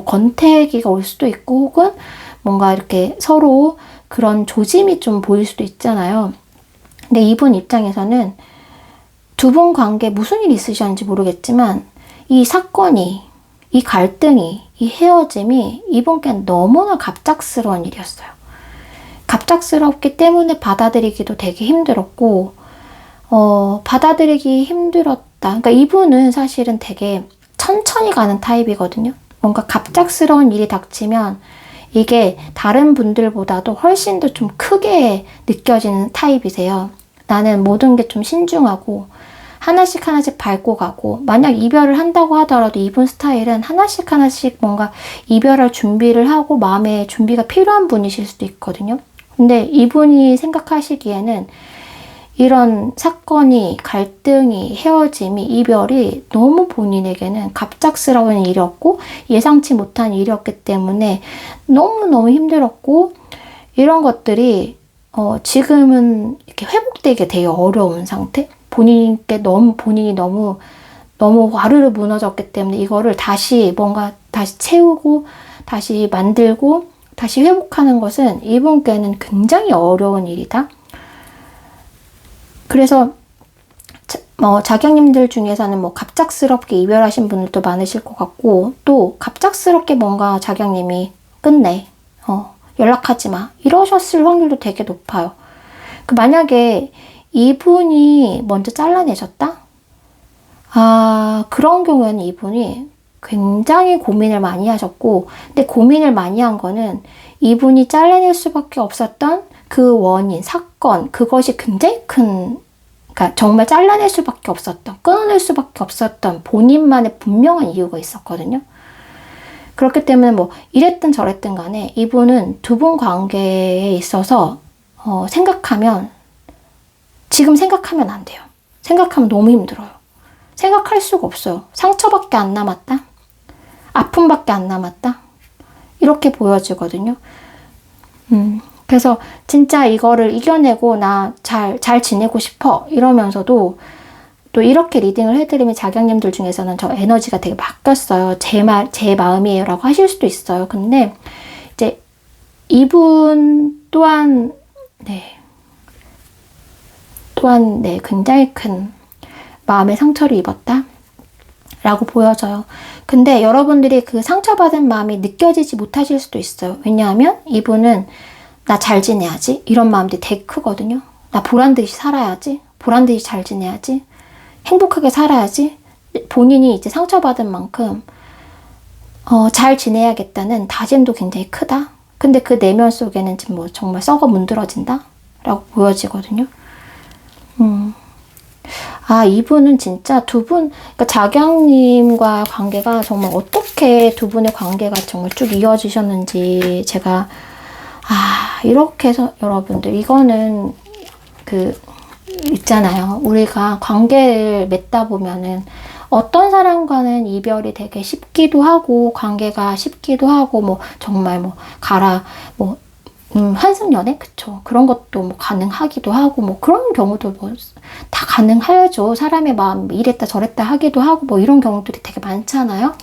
Speaker 1: 권태기가 올 수도 있고 혹은 뭔가 이렇게 서로 그런 조짐이 좀 보일 수도 있잖아요. 근데 이분 입장에서는 두 분 관계에 무슨 일이 있으셨는지 모르겠지만 이 사건이, 이 갈등이, 이 헤어짐이 이분께는 너무나 갑작스러운 일이었어요. 갑작스럽기 때문에 받아들이기도 되게 힘들었고 받아들이기 힘들었다. 그러니까 이분은 사실은 되게 천천히 가는 타입이거든요. 뭔가 갑작스러운 일이 닥치면 이게 다른 분들보다도 훨씬 더 좀 크게 느껴지는 타입이세요. 나는 모든 게 좀 신중하고 하나씩 하나씩 밟고 가고, 만약 이별을 한다고 하더라도 이분 스타일은 하나씩 하나씩 뭔가 이별할 준비를 하고 마음의 준비가 필요한 분이실 수도 있거든요. 근데 이분이 생각하시기에는 이런 사건이, 갈등이, 헤어짐이, 이별이 너무 본인에게는 갑작스러운 일이었고 예상치 못한 일이었기 때문에 너무너무 힘들었고, 이런 것들이 지금은 이렇게 회복되기 되게 어려운 상태? 본인이 너무 와르르 무너졌기 때문에 이거를 다시 뭔가 다시 채우고 다시 만들고 다시 회복하는 것은 이분께는 굉장히 어려운 일이다. 그래서 자경님들 중에서는 뭐 갑작스럽게 이별하신 분들도 많으실 것 같고, 또 갑작스럽게 뭔가 자경님이 끝내, 연락하지 마, 이러셨을 확률도 되게 높아요. 만약에 이분이 먼저 잘라내셨다? 그런 경우에는 이분이 굉장히 고민을 많이 하셨고, 근데 고민을 많이 한 거는 이분이 잘라낼 수밖에 없었던 그 원인, 사건, 그것이 굉장히 그러니까 정말 잘라낼 수밖에 없었던, 끊어낼 수밖에 없었던 본인만의 분명한 이유가 있었거든요. 그렇기 때문에 뭐 이랬든 저랬든 간에 이분은 두 분 관계에 있어서 지금 생각하면 안 돼요. 생각하면 너무 힘들어요. 생각할 수가 없어요. 상처밖에 안 남았다? 아픔밖에 안 남았다? 이렇게 보여지거든요. 그래서 진짜 이거를 이겨내고 나 잘 지내고 싶어 이러면서도, 또 이렇게 리딩을 해드리면 자경님들 중에서는 저 에너지가 되게 바뀌었어요, 제 마음이에요 라고 하실 수도 있어요. 근데 이제 이분 또한 굉장히 큰 마음의 상처를 입었다 라고 보여져요. 근데 여러분들이 그 상처받은 마음이 느껴지지 못하실 수도 있어요. 왜냐하면 이분은 나 잘 지내야지 이런 마음들이 되게 크거든요. 나 보란듯이 살아야지, 보란듯이 잘 지내야지, 행복하게 살아야지. 본인이 이제 상처받은 만큼 잘 지내야겠다는 다짐도 굉장히 크다. 근데 그 내면 속에는 지금 뭐 정말 썩어 문드러진다 라고 보여지거든요. 이분은 진짜 그러니까 자경님과 관계가 정말 어떻게 두 분의 관계가 정말 쭉 이어지셨는지 제가 이렇게 해서 여러분들, 이거는 있잖아요. 우리가 관계를 맺다 보면은 어떤 사람과는 이별이 되게 쉽기도 하고 관계가 쉽기도 하고 뭐 정말 환승연애? 그쵸. 그런 것도 뭐 가능하기도 하고 뭐 그런 경우도 뭐 다 가능하죠. 사람의 마음 이랬다 저랬다 하기도 하고 뭐 이런 경우들이 되게 많잖아요.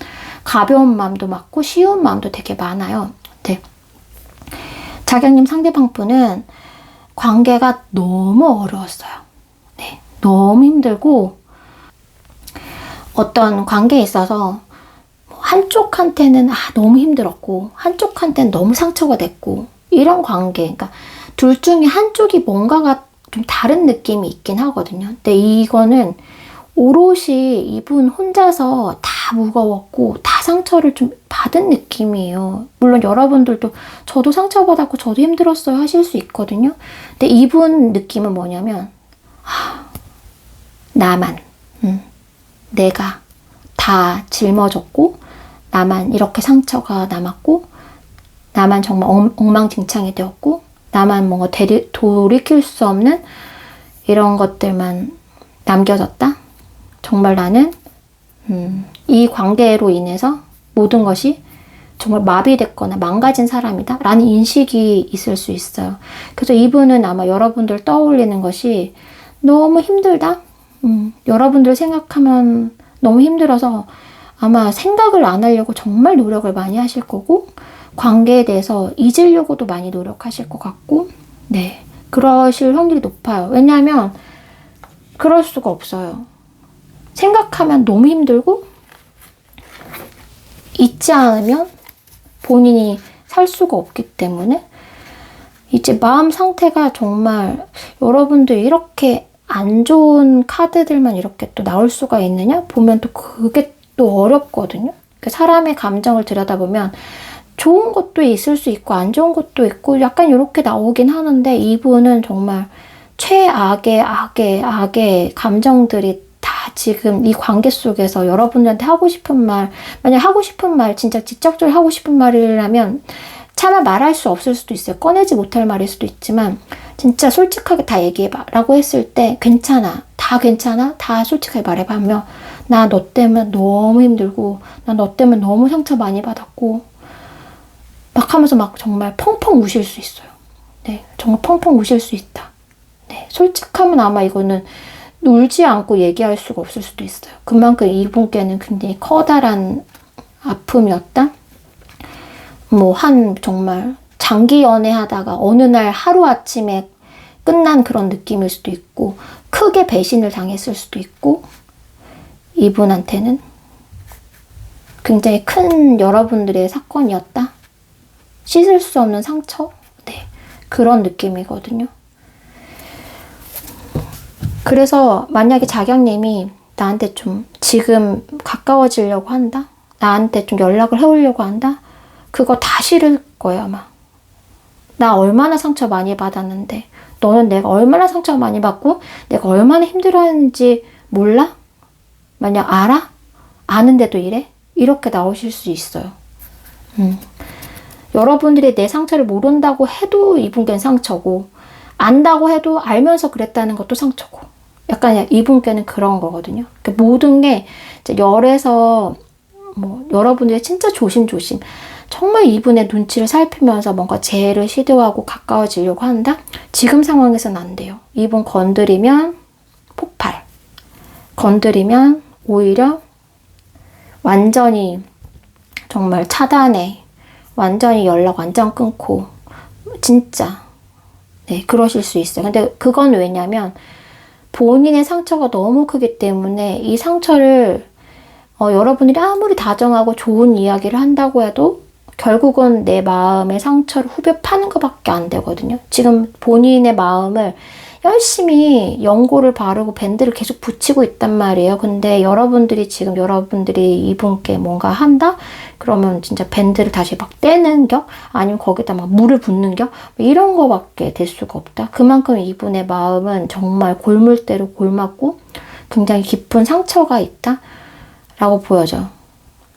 Speaker 1: 가벼운 마음도 많고 쉬운 마음도 되게 많아요. 네. 자경님 상대방 분은 관계가 너무 어려웠어요. 네. 너무 힘들고, 어떤 관계에 있어서 한쪽한테는 너무 힘들었고 한쪽한테는 너무 상처가 됐고, 이런 관계, 그러니까 둘 중에 한쪽이 뭔가가 좀 다른 느낌이 있긴 하거든요. 근데 이거는 오롯이 이분 혼자서 다 무거웠고 다 상처를 좀 받은 느낌이에요. 물론 여러분들도 저도 상처받았고 저도 힘들었어요 하실 수 있거든요. 근데 이분 느낌은 뭐냐면 나만 내가 다 짊어졌고 나만 이렇게 상처가 남았고 나만 정말 엉망진창이 되었고 나만 뭔가 돌이킬 수 없는 이런 것들만 남겨졌다. 정말 나는 이 관계로 인해서 모든 것이 정말 마비됐거나 망가진 사람이다 라는 인식이 있을 수 있어요. 그래서 이분은 아마 여러분들 떠올리는 것이 너무 힘들다? 여러분들 생각하면 너무 힘들어서 아마 생각을 안 하려고 정말 노력을 많이 하실 거고, 관계에 대해서 잊으려고도 많이 노력하실 것 같고, 네, 그러실 확률이 높아요. 왜냐하면 그럴 수가 없어요. 생각하면 너무 힘들고 잊지 않으면 본인이 살 수가 없기 때문에 이제 마음 상태가 정말, 여러분들 이렇게 안 좋은 카드들만 이렇게 또 나올 수가 있느냐? 보면 또 그게 또 어렵거든요. 사람의 감정을 들여다보면 좋은 것도 있을 수 있고 안 좋은 것도 있고 약간 이렇게 나오긴 하는데, 이분은 정말 최악의 감정들이 다 지금 이 관계 속에서 여러분들한테 하고 싶은 말, 만약 하고 싶은 말, 진짜 직접적으로 하고 싶은 말이라면 차마 말할 수 없을 수도 있어요. 꺼내지 못할 말일 수도 있지만 진짜 솔직하게 다 얘기해봐 라고 했을 때 괜찮아. 다 괜찮아? 다 솔직하게 말해봐 하면 나 너 때문에 너무 힘들고 나 너 때문에 너무 상처 많이 받았고 막 하면서 막 정말 펑펑 우실 수 있어요. 네, 정말 펑펑 우실 수 있다. 네, 솔직하면 아마 이거는 울지 않고 얘기할 수가 없을 수도 있어요. 그만큼 이분께는 굉장히 커다란 아픔이었다. 뭐 정말 장기 연애하다가 어느 날 하루아침에 끝난 그런 느낌일 수도 있고 크게 배신을 당했을 수도 있고 이분한테는 굉장히 큰 여러분들의 사건이었다. 씻을 수 없는 상처? 네, 그런 느낌이거든요. 그래서 만약에 자경님이 나한테 좀 지금 가까워지려고 한다? 나한테 좀 연락을 해오려고 한다? 그거 다 싫을 거예요, 아마. 나 얼마나 상처 많이 받았는데 너는 내가 얼마나 상처 많이 받고 내가 얼마나 힘들어하는지 몰라? 만약 알아? 아는데도 이래? 이렇게 나오실 수 있어요. 여러분들이 내 상처를 모른다고 해도 이분께는 상처고 안다고 해도 알면서 그랬다는 것도 상처고 약간 이분께는 그런 거거든요. 그러니까 모든 게 열에서 뭐 여러분들이 진짜 조심조심 정말 이분의 눈치를 살피면서 뭔가 재해를 시도하고 가까워지려고 한다? 지금 상황에서는 안 돼요. 이분 건드리면 폭발. 건드리면 오히려 완전히 정말 차단해. 완전히 연락 완전 끊고 진짜 네 그러실 수 있어요. 근데 그건 왜냐면 본인의 상처가 너무 크기 때문에 이 상처를 여러분들이 아무리 다정하고 좋은 이야기를 한다고 해도 결국은 내 마음의 상처를 후벼 파는 것밖에 안 되거든요. 지금 본인의 마음을 열심히 연고를 바르고 밴드를 계속 붙이고 있단 말이에요. 근데 여러분들이 이분께 뭔가 한다? 그러면 진짜 밴드를 다시 막 떼는 격? 아니면 거기다 막 물을 붓는 격? 이런 거밖에 될 수가 없다. 그만큼 이분의 마음은 정말 골물대로 골맞고 굉장히 깊은 상처가 있다? 라고 보여져요.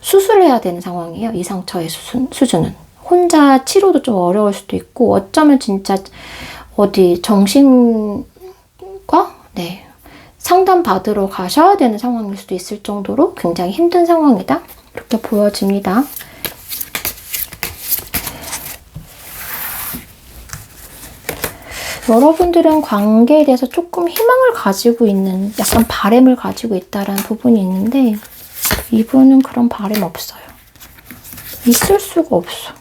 Speaker 1: 수술해야 되는 상황이에요. 이 상처의 수준은. 혼자 치료도 좀 어려울 수도 있고 어쩌면 진짜 어디 정신과 네 상담 받으러 가셔야 되는 상황일 수도 있을 정도로 굉장히 힘든 상황이다. 이렇게 보여집니다. 여러분들은 관계에 대해서 조금 희망을 가지고 있는 약간 바람을 가지고 있다는 부분이 있는데 이분은 그런 바람 없어요. 있을 수가 없어.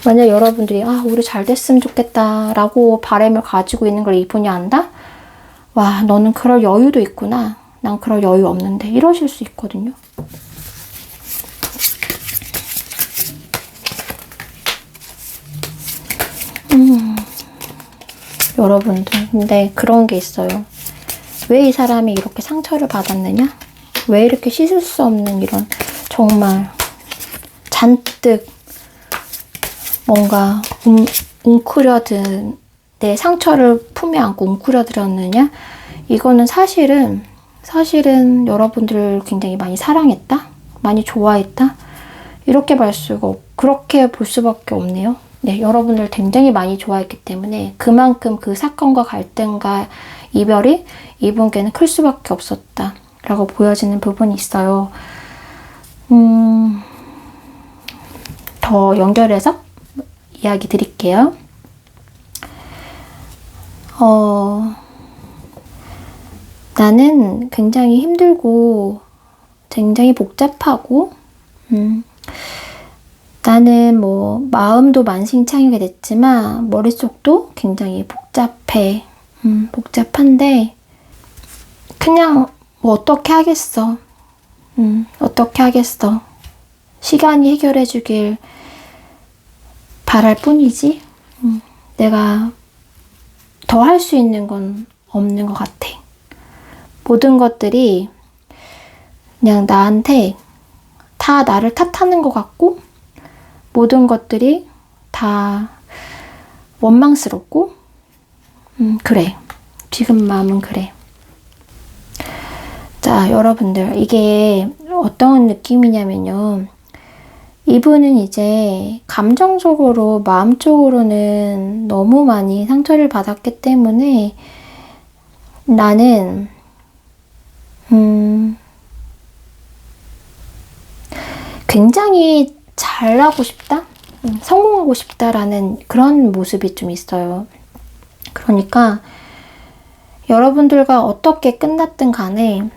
Speaker 1: 만약 여러분들이 우리 잘 됐으면 좋겠다 라고 바람을 가지고 있는 걸 이분이 안다? 와 너는 그럴 여유도 있구나. 난 그럴 여유 없는데 이러실 수 있거든요. 여러분들 근데 그런 게 있어요. 왜 이 사람이 이렇게 상처를 받았느냐? 왜 이렇게 씻을 수 없는 이런 정말 잔뜩 뭔가 웅크려든 내 상처를 품에 안고 웅크려들었느냐? 이거는 사실은 여러분들을 굉장히 많이 사랑했다? 많이 좋아했다? 그렇게 볼 수밖에 없네요. 네, 여러분을 굉장히 많이 좋아했기 때문에 그만큼 그 사건과 갈등과 이별이 이분께는 클 수밖에 없었다 라고 보여지는 부분이 있어요. 더 연결해서 이야기 드릴게요. 나는 굉장히 힘들고 굉장히 복잡하고 나는 뭐 마음도 만신창이가 됐지만 머릿속도 굉장히 복잡해. 복잡한데 그냥 뭐 어떻게 하겠어. 어떻게 하겠어. 시간이 해결해 주길 바랄 뿐이지. 내가 더 할 수 있는 건 없는 것 같아. 모든 것들이 그냥 나한테 다 다 나를 탓하는 것 같고 모든 것들이 다 원망스럽고 그래. 지금 마음은 그래. 자, 여러분들 이게 어떤 느낌이냐면요. 이분은 이제 감정적으로 마음적으로는 너무 많이 상처를 받았기 때문에 나는 굉장히 잘하고 싶다? 성공하고 싶다라는 그런 모습이 좀 있어요. 그러니까 여러분들과 어떻게 끝났든 간에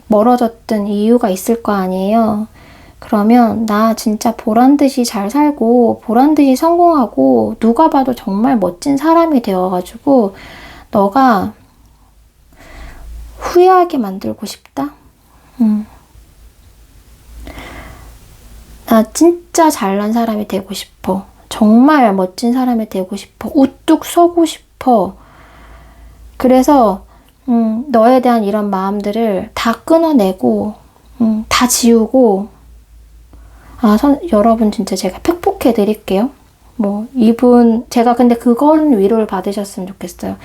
Speaker 1: 멀어졌던 이유가 있을 거 아니에요. 그러면 나 진짜 보란듯이 잘 살고 보란듯이 성공하고 누가 봐도 정말 멋진 사람이 되어가지고 너가 후회하게 만들고 싶다? 나 진짜 잘난 사람이 되고 싶어. 정말 멋진 사람이 되고 싶어. 우뚝 서고 싶어. 그래서 너에 대한 이런 마음들을 다 끊어내고 다 지우고 여러분 진짜 제가 팩폭해 드릴게요. 뭐 이분 제가 근데 그건 위로를 받으셨으면 좋겠어요.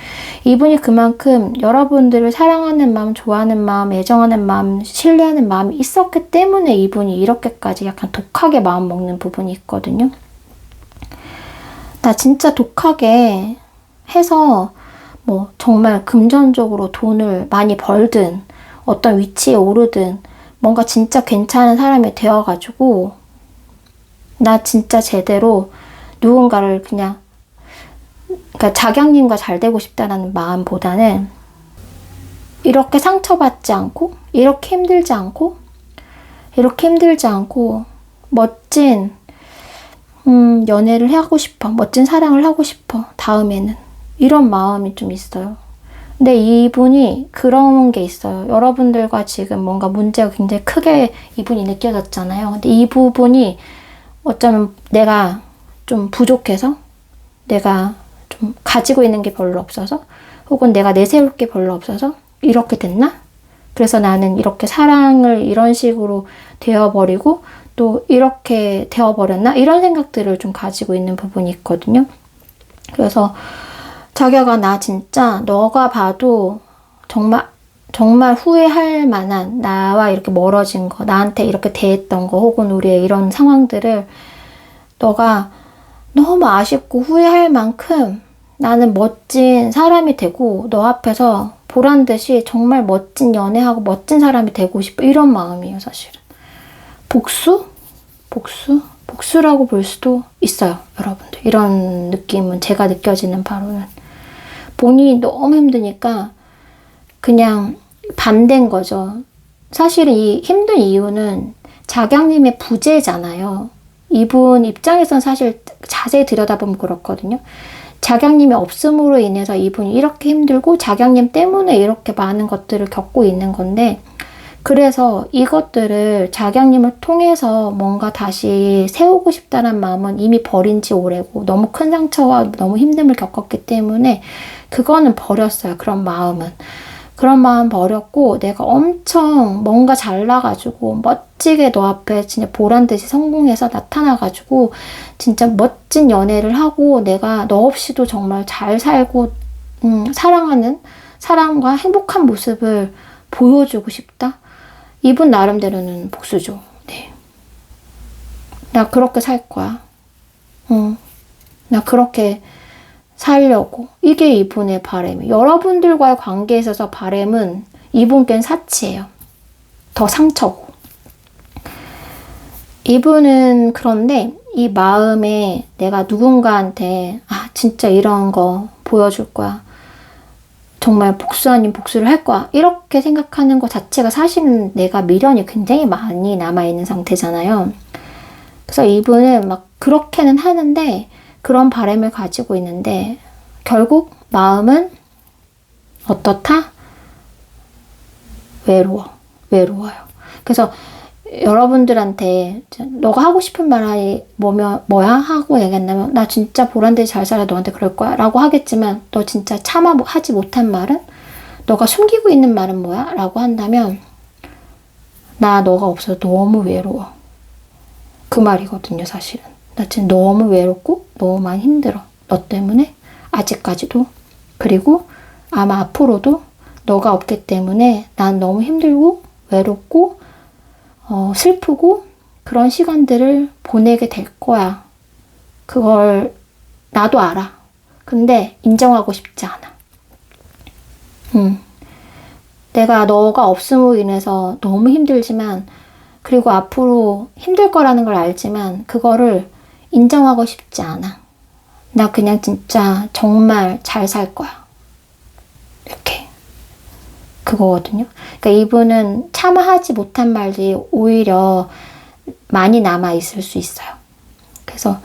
Speaker 1: 이분이 그만큼 여러분들을 사랑하는 마음, 좋아하는 마음, 애정하는 마음, 신뢰하는 마음이 있었기 때문에 이분이 이렇게까지 약간 독하게 마음 먹는 부분이 있거든요. 나 진짜 독하게 해서 뭐 정말 금전적으로 돈을 많이 벌든 어떤 위치에 오르든 뭔가 진짜 괜찮은 사람이 되어가지고 나 진짜 제대로 누군가를 그러니까 작양님과 잘 되고 싶다라는 마음보다는 이렇게 상처받지 않고 이렇게 힘들지 않고 멋진 연애를 하고 싶어. 멋진 사랑을 하고 싶어. 다음에는. 이런 마음이 좀 있어요. 근데 이분이 그런 게 있어요. 여러분들과 지금 뭔가 문제가 굉장히 크게 이분이 느껴졌잖아요. 근데 이 부분이 어쩌면 내가 좀 부족해서 내가 좀 가지고 있는 게 별로 없어서 혹은 내가 내세울 게 별로 없어서 이렇게 됐나? 그래서 나는 이렇게 사랑을 이런 식으로 되어버리고 또 이렇게 되어버렸나? 이런 생각들을 좀 가지고 있는 부분이 있거든요. 그래서 자기가 나 진짜 너가 봐도 정말 후회할 만한 나와 이렇게 멀어진 거, 나한테 이렇게 대했던 거 혹은 우리의 이런 상황들을 너가 너무 아쉽고 후회할 만큼 나는 멋진 사람이 되고 너 앞에서 보란듯이 정말 멋진 연애하고 멋진 사람이 되고 싶어. 이런 마음이에요, 사실은. 복수라고 볼 수도 있어요, 여러분들. 이런 느낌은 제가 느껴지는 바로는. 본인이 너무 힘드니까 그냥 반대인 거죠. 사실은 이 힘든 이유는 작양님의 부재잖아요. 이분 입장에선 사실 자세히 들여다보면 그렇거든요. 작양님이 없음으로 인해서 이분이 이렇게 힘들고 작양님 때문에 이렇게 많은 것들을 겪고 있는 건데 그래서 이것들을 작양님을 통해서 뭔가 다시 세우고 싶다는 마음은 이미 버린 지 오래고 너무 큰 상처와 너무 힘듦을 겪었기 때문에 그거는 버렸어요. 그런 마음은. 그런 마음 버렸고 내가 엄청 뭔가 잘나가지고 멋지게 너 앞에 진짜 보란듯이 성공해서 나타나가지고 진짜 멋진 연애를 하고 내가 너 없이도 정말 잘 살고 사랑하는 사랑과 행복한 모습을 보여주고 싶다. 이분 나름대로는 복수죠. 네. 나 그렇게 살 거야. 나 그렇게 살려고. 이게 이분의 바람이에요. 여러분들과의 관계에 있어서 바람은 이분께는 사치예요. 더 상처고. 이분은 그런데 이 마음에 내가 누군가한테 진짜 이런 거 보여줄 거야. 정말 복수 아닌 복수를 할 거야. 이렇게 생각하는 것 자체가 사실은 내가 미련이 굉장히 많이 남아있는 상태잖아요. 그래서 이분은 막 그렇게는 하는데 그런 바람을 가지고 있는데 결국 마음은 어떻다? 외로워요. 그래서 여러분들한테 너가 하고 싶은 말이 뭐야? 하고 얘기한다면 나 진짜 보란듯이 잘 살아 너한테 그럴 거야 라고 하겠지만 너 진짜 하지 못한 말은? 너가 숨기고 있는 말은 뭐야? 라고 한다면 나 너가 없어서 너무 외로워. 그 말이거든요, 사실은. 나 지금 너무 외롭고 너무 많이 힘들어. 너 때문에 아직까지도. 그리고 아마 앞으로도 너가 없기 때문에 난 너무 힘들고 외롭고 슬프고 그런 시간들을 보내게 될 거야. 그걸 나도 알아. 근데 인정하고 싶지 않아. 내가 너가 없음으로 인해서 너무 힘들지만, 그리고 앞으로 힘들 거라는 걸 알지만 그거를 인정하고 싶지 않아. 나 그냥 진짜 정말 잘 살 거야. 이렇게. 그거거든요. 그러니까 이분은 참아하지 못한 말들이 오히려 많이 남아있을 수 있어요. 그래서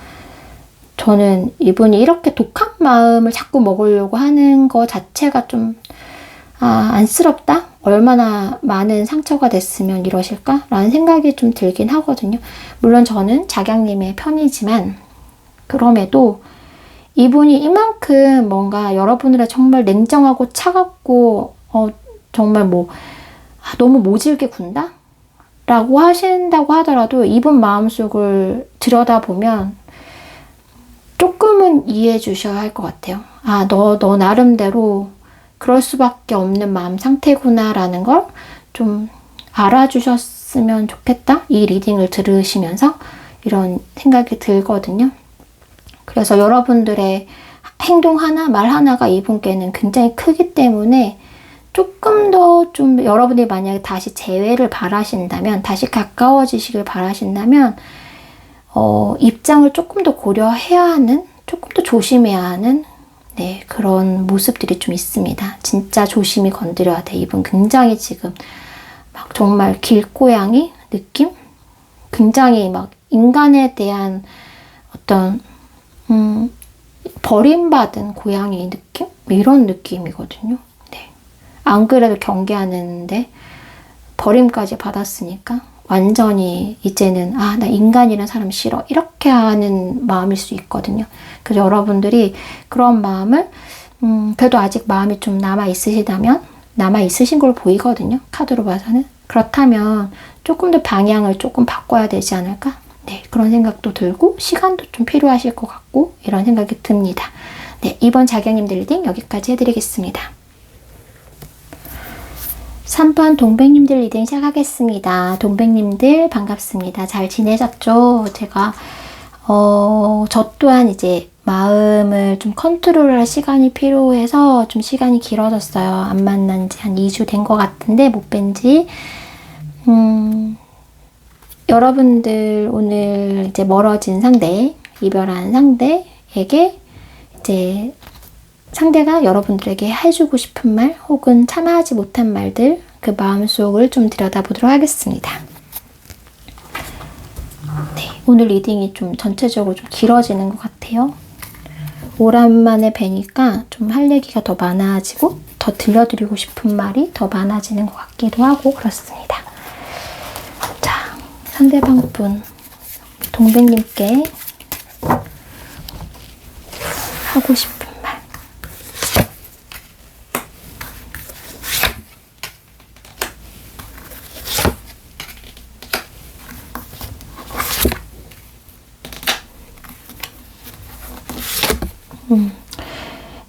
Speaker 1: 저는 이분이 이렇게 독한 마음을 자꾸 먹으려고 하는 거 자체가 좀 안쓰럽다? 얼마나 많은 상처가 됐으면 이러실까? 라는 생각이 좀 들긴 하거든요. 물론 저는 작양님의 편이지만 그럼에도 이분이 이만큼 뭔가 여러분들의 정말 냉정하고 차갑고 정말 너무 모질게 군다? 라고 하신다고 하더라도 이분 마음속을 들여다보면 조금은 이해해 주셔야 할 것 같아요. 너 나름대로 그럴 수밖에 없는 마음 상태구나 라는 걸 좀 알아주셨으면 좋겠다. 이 리딩을 들으시면서 이런 생각이 들거든요. 그래서 여러분들의 행동 하나, 말 하나가 이분께는 굉장히 크기 때문에 조금 더 좀 여러분이 만약에 다시 재회를 바라신다면, 다시 가까워지시길 바라신다면 입장을 조금 더 고려해야 하는, 조금 더 조심해야 하는 그런 모습들이 좀 있습니다. 진짜 조심히 건드려야 돼. 이분 굉장히 지금 막 정말 길고양이 느낌? 굉장히 막 인간에 대한 어떤 버림받은 고양이 느낌? 이런 느낌이거든요. 안 그래도 경계하는데 버림까지 받았으니까 완전히 이제는 나 인간이란 사람 싫어 이렇게 하는 마음일 수 있거든요. 그래서 여러분들이 그런 마음을 그래도 아직 마음이 좀 남아있으시다면, 남아있으신 걸 보이거든요. 카드로 봐서는. 그렇다면 조금 더 방향을 조금 바꿔야 되지 않을까? 그런 생각도 들고 시간도 좀 필요하실 것 같고 이런 생각이 듭니다. 이번 작양님들 리딩 여기까지 해드리겠습니다. 3번 동백님들 리딩 시작하겠습니다. 동백님들 반갑습니다. 잘 지내셨죠? 제가 저 또한 이제 마음을 좀 컨트롤할 시간이 필요해서 좀 시간이 길어졌어요. 안 만난 지 한 2주 된 것 같은데 못 뵌 지. 여러분들 오늘 이제 멀어진 상대, 이별한 상대에게 이제 상대가 여러분들에게 해주고 싶은 말 혹은 참아하지 못한 말들, 그 마음속을 좀 들여다보도록 하겠습니다. 오늘 리딩이 좀 전체적으로 좀 길어지는 것 같아요. 오랜만에 뵈니까 좀 할 얘기가 더 많아지고 더 들려드리고 싶은 말이 더 많아지는 것 같기도 하고 그렇습니다. 자, 상대방 분 동백님께 하고 싶은 말.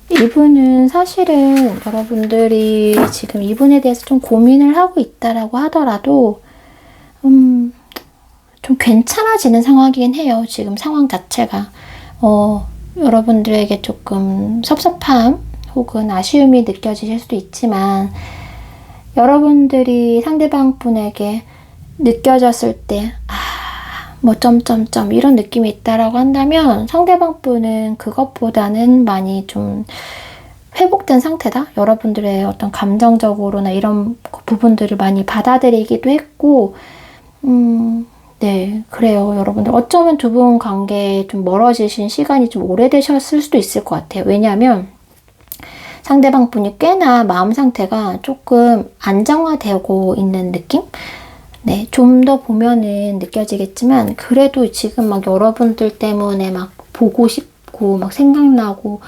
Speaker 1: 이분은 사실은 여러분들이 지금 이분에 대해서 좀 고민을 하고 있다라고 하더라도 좀 괜찮아지는 상황이긴 해요. 지금 상황 자체가 여러분들에게 조금 섭섭함 혹은 아쉬움이 느껴지실 수도 있지만, 여러분들이 상대방 분에게 느껴졌을 때 점점점 이런 느낌이 있다라고 한다면 상대방 분은 그것보다는 많이 좀 회복된 상태다. 여러분들의 어떤 감정적으로나 이런 부분들을 많이 받아들이기도 했고, 그래요. 여러분들 어쩌면 두 분 관계에 좀 멀어지신 시간이 좀 오래되셨을 수도 있을 것 같아요. 왜냐하면 상대방 분이 꽤나 마음 상태가 조금 안정화되고 있는 느낌? 좀 더 보면은 느껴지겠지만, 그래도 지금 막 여러분들 때문에 막 보고 싶고 막 생각나고,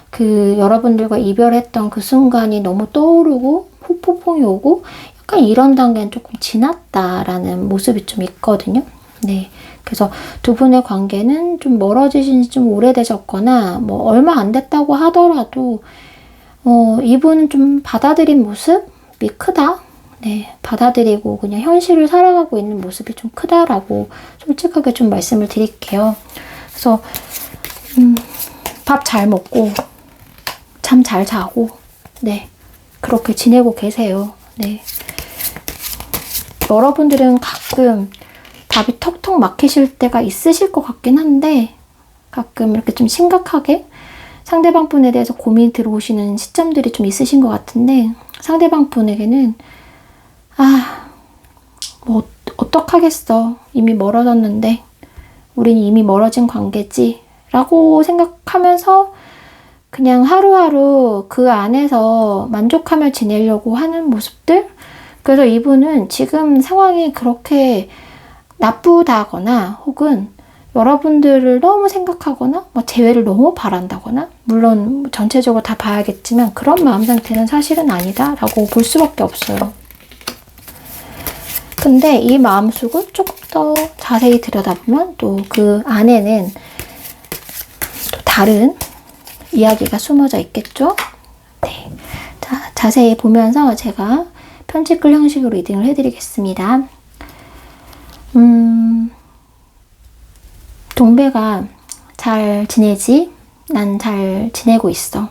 Speaker 1: 그 여러분들과 이별했던 그 순간이 너무 떠오르고 후폭풍이 오고 약간 이런 단계는 조금 지났다라는 모습이 좀 있거든요. 그래서 두 분의 관계는 좀 멀어지신 지 좀 오래되셨거나 뭐 얼마 안 됐다고 하더라도 이분은 좀 받아들인 모습이 크다. 네, 받아들이고 그냥 현실을 살아가고 있는 모습이 좀 크다라고 솔직하게 좀 말씀을 드릴게요. 그래서 밥 잘 먹고 잠 잘 자고 네, 그렇게 지내고 계세요. 네. 여러분들은 가끔 답이 턱턱 막히실 때가 있으실 것 같긴 한데 가끔 이렇게 좀 심각하게 상대방 분에 대해서 고민이 들어오시는 시점들이 좀 있으신 것 같은데 상대방 분에게는 뭐 어떡하겠어. 이미 멀어졌는데 우린 이미 멀어진 관계지 라고 생각하면서 그냥 하루하루 그 안에서 만족하며 지내려고 하는 모습들. 그래서 이분은 지금 상황이 그렇게 나쁘다거나 혹은 여러분들을 너무 생각하거나 뭐 재회를 너무 바란다거나 물론 전체적으로 다 봐야겠지만 그런 마음 상태는 사실은 아니다 라고 볼 수밖에 없어요. 근데 이 마음속을 조금 더 자세히 들여다보면 또 그 안에는 또 다른 이야기가 숨어져 있겠죠? 네. 자, 자세히 보면서 제가 편집글 형식으로 리딩을 해드리겠습니다. 동배가 잘 지내지? 난 잘 지내고 있어.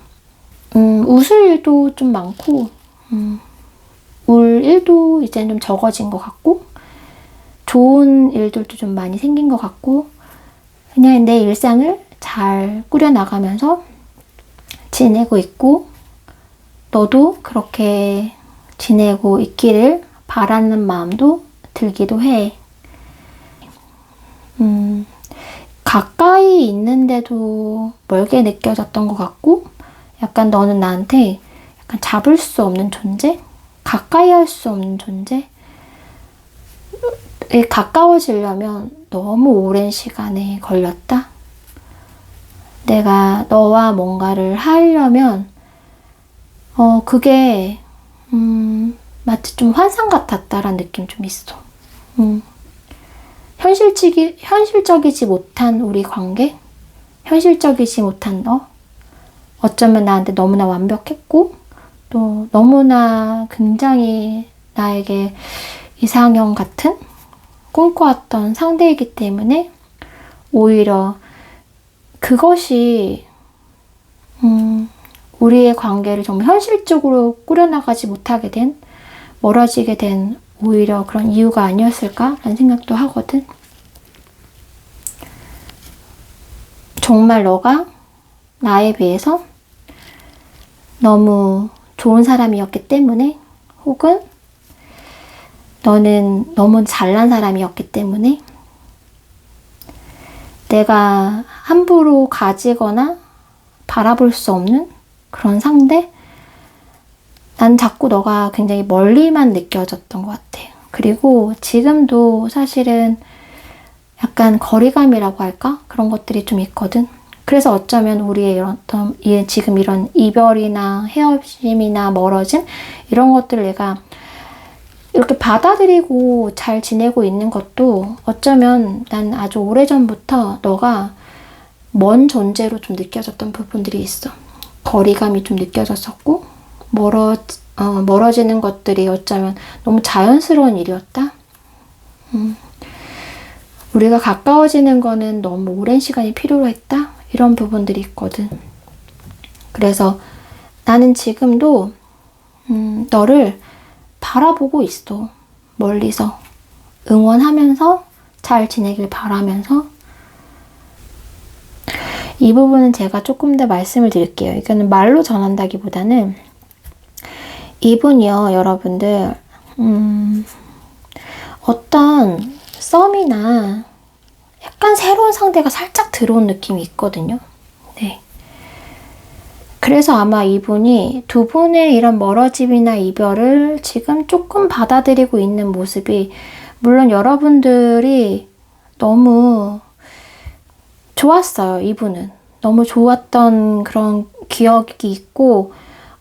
Speaker 1: 웃을 일도 좀 많고, 울 일도 이제 좀 적어진 것 같고, 좋은 일들도 좀 많이 생긴 것 같고, 그냥 내 일상을 잘 꾸려나가면서 지내고 있고, 너도 그렇게 지내고 있기를 바라는 마음도 들기도 해. 가까이 있는데도 멀게 느껴졌던 것 같고 약간 너는 나한테 약간 잡을 수 없는 존재? 가까이 할 수 없는 존재? 가까워지려면 너무 오랜 시간에 걸렸다? 내가 너와 뭔가를 하려면 그게 마치 좀 환상 같았다라는 느낌 좀 있어. 현실적이지 못한 우리 관계? 현실적이지 못한 너? 어쩌면 나한테 너무나 완벽했고 또 너무나 굉장히 나에게 이상형 같은 꿈꿔왔던 상대이기 때문에 오히려 그것이 우리의 관계를 정말 현실적으로 꾸려나가지 못하게 된 멀어지게 된 오히려 그런 이유가 아니었을까라는 생각도 하거든. 정말 너가 나에 비해서 너무 좋은 사람이었기 때문에 혹은 너는 너무 잘난 사람이었기 때문에 내가 함부로 가지거나 바라볼 수 없는 그런 상대? 난 자꾸 너가 굉장히 멀리만 느껴졌던 것 같아. 그리고 지금도 사실은 약간 거리감이라고 할까? 그런 것들이 좀 있거든. 그래서 어쩌면 우리의 지금 이런 이별이나 헤어짐이나 멀어짐 이런 것들을 내가 이렇게 받아들이고 잘 지내고 있는 것도 어쩌면 난 아주 오래전부터 너가 먼 존재로 좀 느껴졌던 부분들이 있어. 거리감이 좀 느껴졌었고 멀어지는 것들이 어쩌면 너무 자연스러운 일이었다. 우리가 가까워지는 거는 너무 오랜 시간이 필요로 했다. 이런 부분들이 있거든. 그래서 나는 지금도 너를 바라보고 있어. 멀리서 응원하면서 잘 지내길 바라면서 이 부분은 제가 조금 더 말씀을 드릴게요. 이거는 말로 전한다기보다는 이분이요, 여러분들 어떤 썸이나 약간 새로운 상대가 살짝 들어온 느낌이 있거든요. 네. 그래서 아마 이분이 두 분의 이런 멀어짐이나 이별을 지금 조금 받아들이고 있는 모습이 물론 여러분들이 너무 좋았어요. 이분은. 너무 좋았던 그런 기억이 있고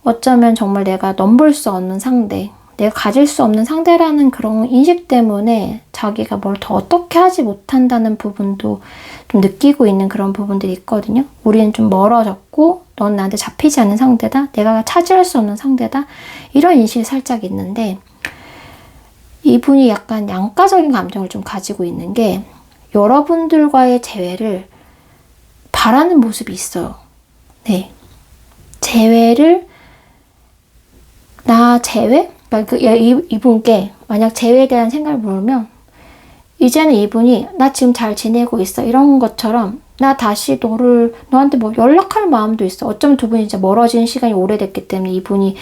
Speaker 1: 어쩌면 정말 내가 넘볼 수 없는 상대, 내가 가질 수 없는 상대라는 그런 인식 때문에 자기가 뭘 더 어떻게 하지 못한다는 부분도 좀 느끼고 있는 그런 부분들이 있거든요. 우리는 좀 멀어졌고 넌 나한테 잡히지 않는 상대다. 내가 차지할 수 없는 상대다. 이런 인식이 살짝 있는데 이분이 약간 양가적인 감정을 좀 가지고 있는 게 여러분들과의 재회를 바라는 모습이 있어요. 네. 재회를 나 재회? 그러니까 이분께 만약 재회에 대한 생각을 물으면 이제는 이분이 나 지금 잘 지내고 있어 이런 것처럼 나 다시 너한테 뭐 연락할 마음도 있어. 어쩌면 두 분이 진짜 멀어진 시간이 오래됐기 때문에 이분이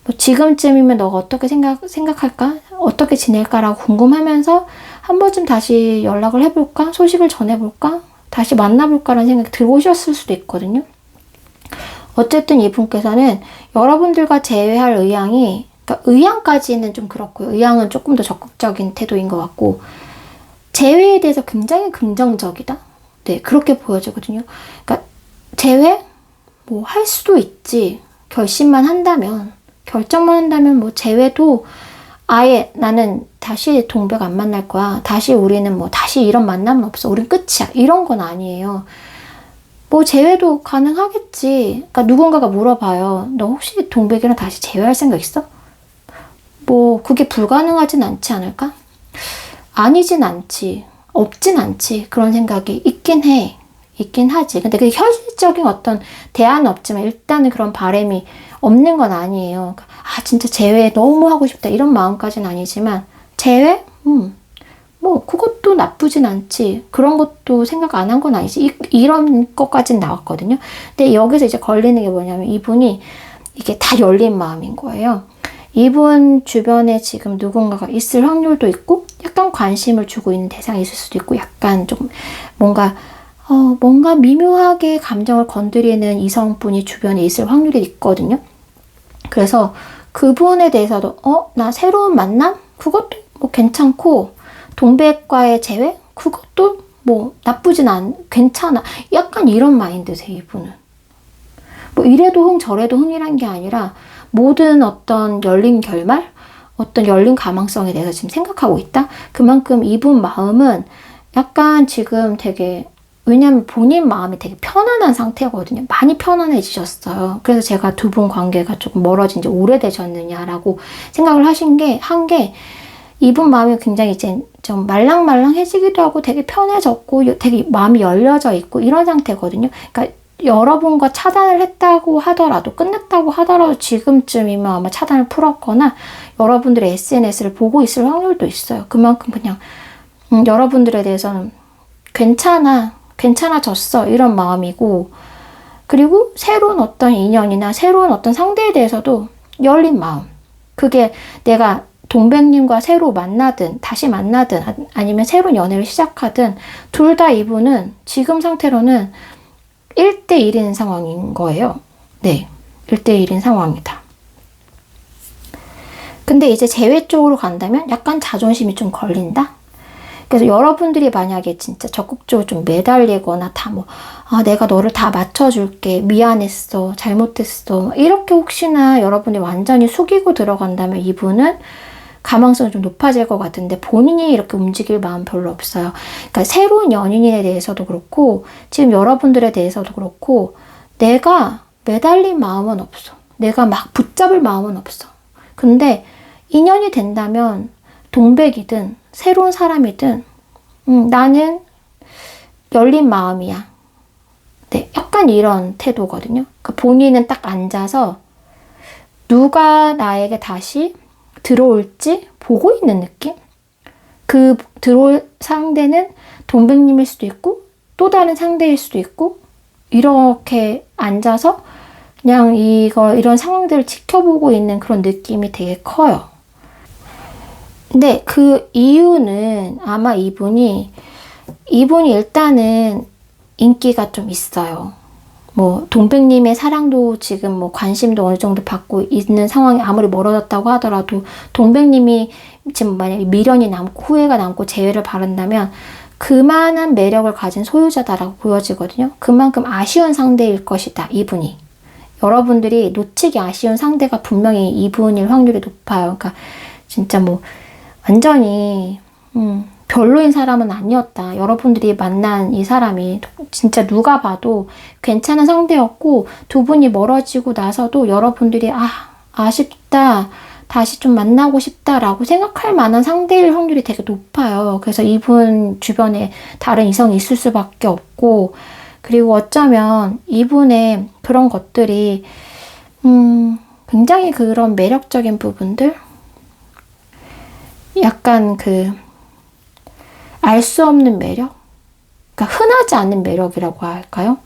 Speaker 1: 뭐 지금쯤이면 너가 어떻게 생각할까? 어떻게 지낼까라고 궁금하면서 한 번쯤 다시 연락을 해볼까? 소식을 전해볼까? 다시 만나볼까라는 생각이 들어오셨을 수도 있거든요. 어쨌든 이분께서는 여러분들과 재회할 의향이, 그러니까 의향까지는 좀 그렇고요. 의향은 조금 더 적극적인 태도인 것 같고, 재회에 대해서 굉장히 긍정적이다? 네, 그렇게 보여지거든요. 그러니까 재회? 뭐 할 수도 있지. 결심만 한다면, 결정만 한다면 뭐 재회도 아예 나는 다시 동백 안 만날 거야. 다시 우리는 뭐 다시 이런 만남은 없어. 우린 끝이야. 이런 건 아니에요. 뭐 재회도 가능하겠지. 그러니까 누군가가 물어봐요. 너 혹시 동백이랑 다시 재회할 생각 있어? 뭐 그게 불가능하진 않지 않을까? 아니진 않지. 없진 않지. 그런 생각이 있긴 해. 있긴 하지. 근데 그게 현실적인 어떤 대안은 없지만 일단은 그런 바람이 없는 건 아니에요. 아 진짜 재회 너무 하고 싶다 이런 마음까지는 아니지만 재회? 뭐 그것도 나쁘진 않지. 그런 것도 생각 안 한 건 아니지. 이런 것까지는 나왔거든요. 근데 여기서 이제 걸리는 게 뭐냐면 이분이 이게 다 열린 마음인 거예요. 이분 주변에 지금 누군가가 있을 확률도 있고 약간 관심을 주고 있는 대상이 있을 수도 있고 약간 좀 뭔가 미묘하게 감정을 건드리는 이성분이 주변에 있을 확률이 있거든요. 그래서 그분에 대해서도 나 새로운 만남? 그것도 뭐 괜찮고 동백과의 재회? 그것도 뭐 나쁘진 괜찮아. 약간 이런 마인드세요, 이분은. 뭐 이래도 흥 저래도 흥이란 게 아니라 모든 어떤 열린 결말? 어떤 열린 가망성에 대해서 지금 생각하고 있다? 그만큼 이분 마음은 약간 지금 되게 왜냐면 본인 마음이 되게 편안한 상태거든요. 많이 편안해지셨어요. 그래서 제가 두 분 관계가 조금 멀어진 지 오래되셨느냐라고 생각을 한 게 이분 마음이 굉장히 이제 좀 말랑말랑해지기도 하고 되게 편해졌고 되게 마음이 열려져 있고 이런 상태거든요. 그러니까 여러분과 차단을 했다고 하더라도 끝났다고 하더라도 지금쯤이면 아마 차단을 풀었거나 여러분들의 SNS를 보고 있을 확률도 있어요. 그만큼 그냥 여러분들에 대해서는 괜찮아졌어 이런 마음이고 그리고 새로운 어떤 인연이나 새로운 어떤 상대에 대해서도 열린 마음. 그게 내가 동백님과 새로 만나든 다시 만나든 아니면 새로운 연애를 시작하든 둘 다 이분은 지금 상태로는 1대1인 상황인 거예요. 네, 1대1인 상황이다. 근데 이제 재회 쪽으로 간다면 약간 자존심이 좀 걸린다? 그래서 여러분들이 만약에 진짜 적극적으로 좀 매달리거나 내가 너를 다 맞춰줄게. 미안했어. 잘못했어. 이렇게 혹시나 여러분이 완전히 숙이고 들어간다면 이분은 가망성이 좀 높아질 것 같은데 본인이 이렇게 움직일 마음 별로 없어요. 그러니까 새로운 연인에 대해서도 그렇고 지금 여러분들에 대해서도 그렇고 내가 매달린 마음은 없어. 내가 막 붙잡을 마음은 없어. 근데 인연이 된다면 동백이든 새로운 사람이든 나는 열린 마음이야. 네, 약간 이런 태도거든요. 그러니까 본인은 딱 앉아서 누가 나에게 다시 들어올지 보고 있는 느낌? 그 들어올 상대는 동백님일 수도 있고 또 다른 상대일 수도 있고 이렇게 앉아서 그냥 이런 상황들을 지켜보고 있는 그런 느낌이 되게 커요. 근데 그 이유는 아마 이분이 일단은 인기가 좀 있어요. 뭐 동백님의 사랑도 지금 뭐 관심도 어느 정도 받고 있는 상황이 아무리 멀어졌다고 하더라도 동백님이 지금 만약에 미련이 남고 후회가 남고 재회를 바란다면 그만한 매력을 가진 소유자다라고 보여지거든요. 그만큼 아쉬운 상대일 것이다, 이분이. 여러분들이 놓치기 아쉬운 상대가 분명히 이분일 확률이 높아요. 그러니까 진짜 뭐 완전히 별로인 사람은 아니었다. 여러분들이 만난 이 사람이 진짜 누가 봐도 괜찮은 상대였고 두 분이 멀어지고 나서도 여러분들이 아쉽다. 다시 좀 만나고 싶다라고 생각할 만한 상대일 확률이 되게 높아요. 그래서 이분 주변에 다른 이성이 있을 수밖에 없고, 그리고 어쩌면 이분의 그런 것들이 굉장히 그런 매력적인 부분들, 약간 알 수 없는 매력? 그러니까 흔하지 않은 매력이라고 할까요?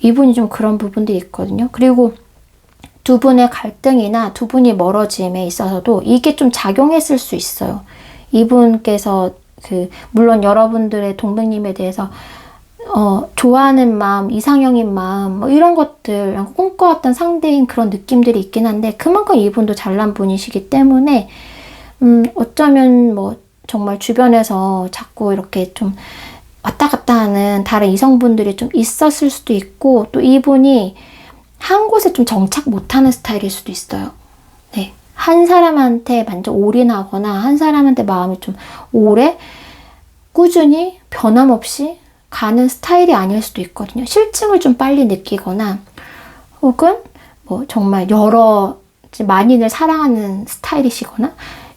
Speaker 1: 이분이 좀 그런 부분들이 있거든요. 그리고 두 분의 갈등이나 두 분이 멀어짐에 있어서도 이게 좀 작용했을 수 있어요. 이분께서 물론 여러분들의 동백님에 대해서 좋아하는 마음, 이상형인 마음, 뭐 이런 것들, 꿈꿔왔던 상대인 그런 느낌들이 있긴 한데, 그만큼 이분도 잘난 분이시기 때문에, 어쩌면 뭐 정말 주변에서 자꾸 이렇게 좀 왔다 갔다 하는 다른 이성분들이 좀 있었을 수도 있고, 또 이분이 한 곳에 좀 정착 못하는 스타일일 수도 있어요. 네. 한 사람한테 완전 올인하거나, 한 사람한테 마음이 좀 오래, 꾸준히, 변함없이 가는 스타일이 아닐 수도 있거든요. 실증을 좀 빨리 느끼거나, 혹은 뭐 정말 여러 만인을 사랑하는 스타일이시거나,